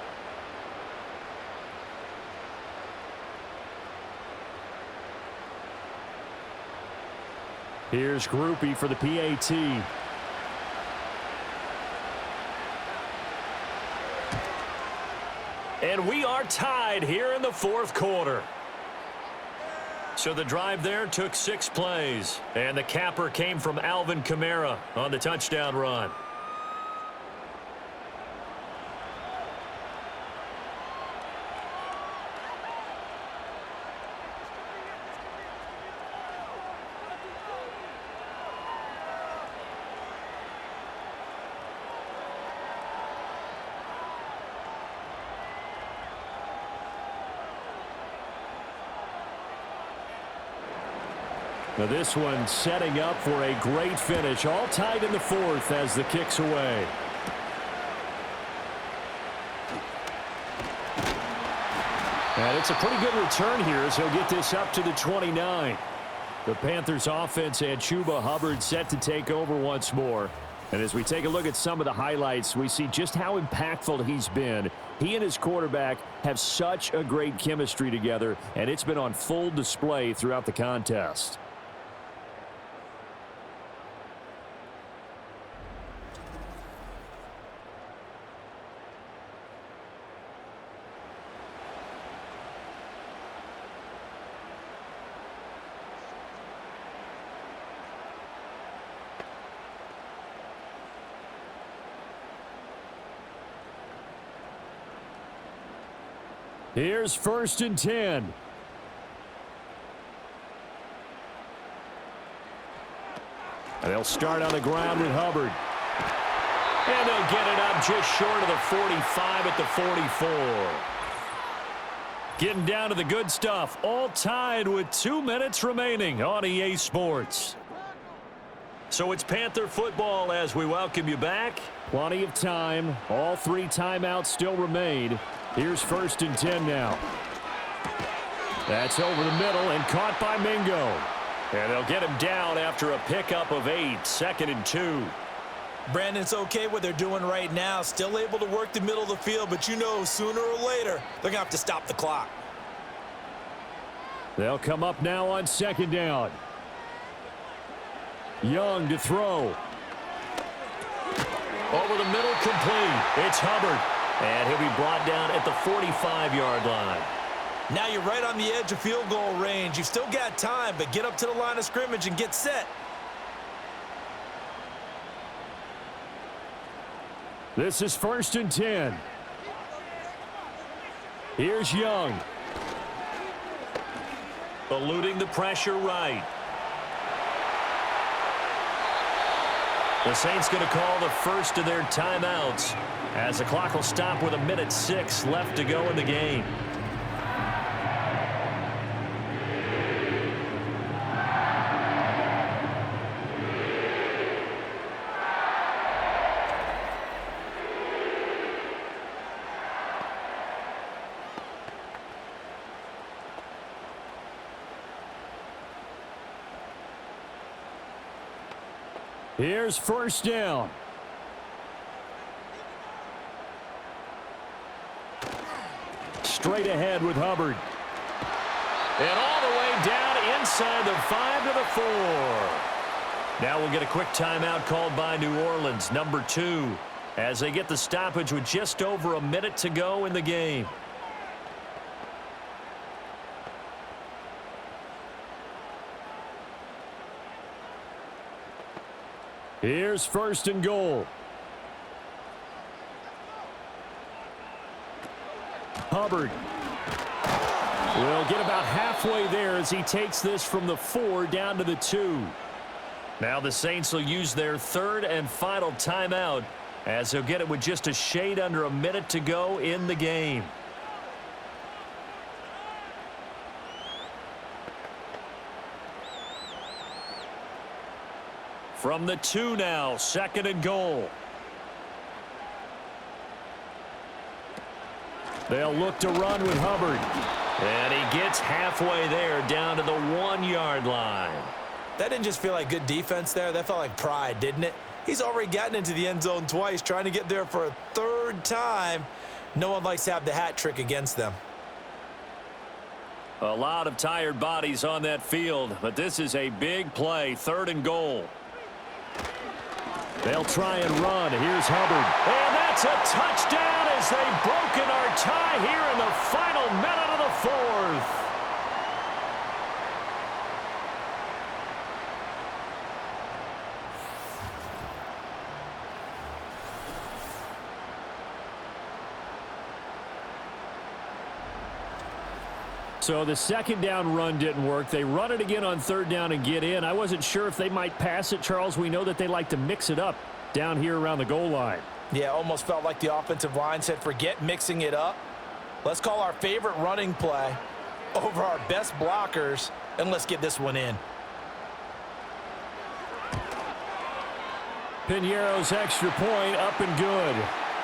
Here's Groupie for the PAT. And we are tied here in the fourth quarter. So the drive there took 6 plays. And the capper came from Alvin Kamara on the touchdown run. Now this one setting up for a great finish. All tied in the fourth as the kick's away. And it's a pretty good return here as he'll get this up to the 29. The Panthers offense and Chuba Hubbard set to take over once more. And as we take a look at some of the highlights, we see just how impactful he's been. He and his quarterback have such a great chemistry together, and it's been on full display throughout the contest. Here's 1st and 10. And they'll start on the ground with Hubbard. And they'll get it up just short of the 45 at the 44. Getting down to the good stuff. All tied with 2 minutes remaining on EA Sports. So it's Panther football as we welcome you back. Plenty of time. All 3 timeouts still remain. Here's 1st and 10 now. That's over the middle and caught by Mingo. And they'll get him down after a pickup of 8. 2nd and 2. Brandon, it's okay what they're doing right now. Still able to work the middle of the field, but you know sooner or later they're going to have to stop the clock. They'll come up now on 2nd down. Young to throw. Over the middle, complete. It's Hubbard. And he'll be brought down at the 45-yard line. Now you're right on the edge of field goal range. You've still got time, but get up to the line of scrimmage and get set. This is 1st and 10. Here's Young. Eluding the pressure right. The Saints going to call the first of their timeouts as the clock will stop with 1:06 left to go in the game. Here's first down. Straight ahead with Hubbard. And all the way down inside the 5 to the 4. Now we'll get a quick timeout called by New Orleans, number 2, as they get the stoppage with just over a minute to go in the game. Here's first and goal. Hubbard will get about halfway there as he takes this from the 4 down to the 2. Now the Saints will use their third and final timeout as they'll get it with just a shade under a minute to go in the game. From the 2 now, second and goal. They'll look to run with Hubbard. And he gets halfway there down to the 1-yard line. That didn't just feel like good defense there. That felt like pride, didn't it? He's already gotten into the end zone twice, trying to get there for a third time. No one likes to have the hat trick against them. A lot of tired bodies on that field, but this is a big play, third and goal. They'll try and run. Here's Hubbard. And that's a touchdown as they've broken our tie here in the final minute of the 4th. So the second down run didn't work. They run it again on third down and get in. I wasn't sure if they might pass it, Charles. We know that they like to mix it up down here around the goal line. Yeah, almost felt like the offensive line said, forget mixing it up. Let's call our favorite running play over our best blockers, and let's get this one in. Piñeiro's extra point up and good.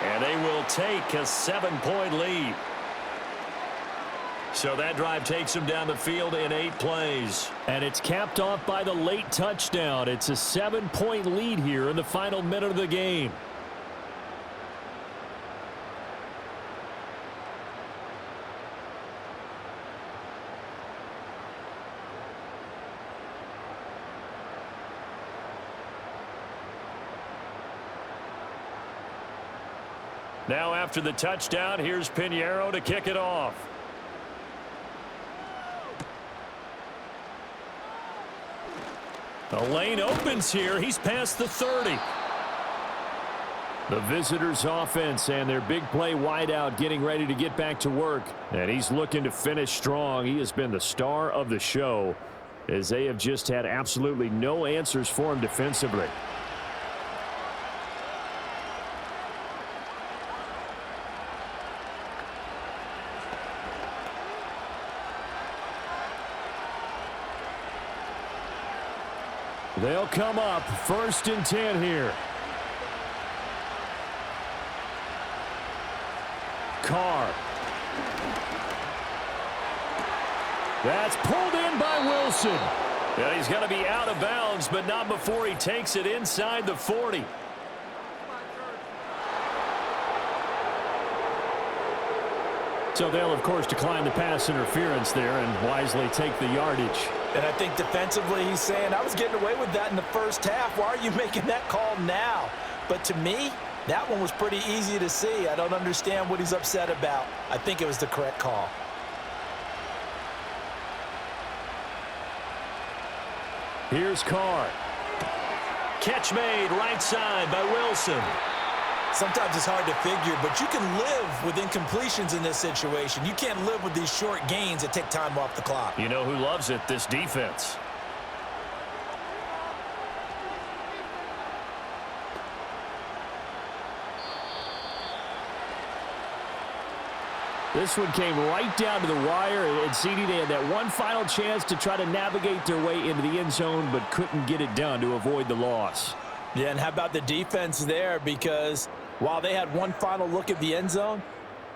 And they will take a 7-point lead. So that drive takes them down the field in 8 plays. And it's capped off by the late touchdown. It's a 7-point lead here in the final minute of the game. Now after the touchdown, here's Piñeiro to kick it off. The lane opens here. He's past the 30. The visitors' offense and their big play wideout getting ready to get back to work. And he's looking to finish strong. He has been the star of the show as they have just had absolutely no answers for him defensively. They'll come up 1st and 10 here. Carr. That's pulled in by Wilson. Yeah, he's going to be out of bounds, but not before he takes it inside the 40. So they'll, of course, decline the pass interference there and wisely take the yardage. And I think defensively he's saying, I was getting away with that in the first half. Why are you making that call now? But to me, that one was pretty easy to see. I don't understand what he's upset about. I think it was the correct call. Here's Carr. Catch made right side by Wilson. Sometimes it's hard to figure, but you can live with incompletions in this situation. You can't live with these short gains that take time off the clock. You know who loves it? This defense. This one came right down to the wire, and CD, they had that one final chance to try to navigate their way into the end zone, but couldn't get it done to avoid the loss. Yeah, and how about the defense there? Because while they had one final look at the end zone,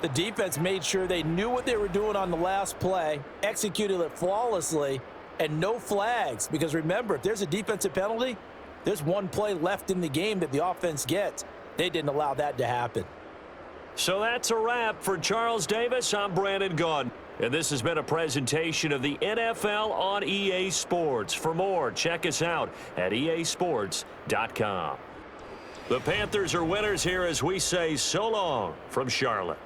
the defense made sure they knew what they were doing on the last play, executed it flawlessly, and no flags. Because remember, if there's a defensive penalty, there's one play left in the game that the offense gets. They didn't allow that to happen. So that's a wrap for Charles Davis. I'm Brandon Gaudin, and this has been a presentation of the NFL on EA Sports. For more, check us out at easports.com. The Panthers are winners here as we say so long from Charlotte.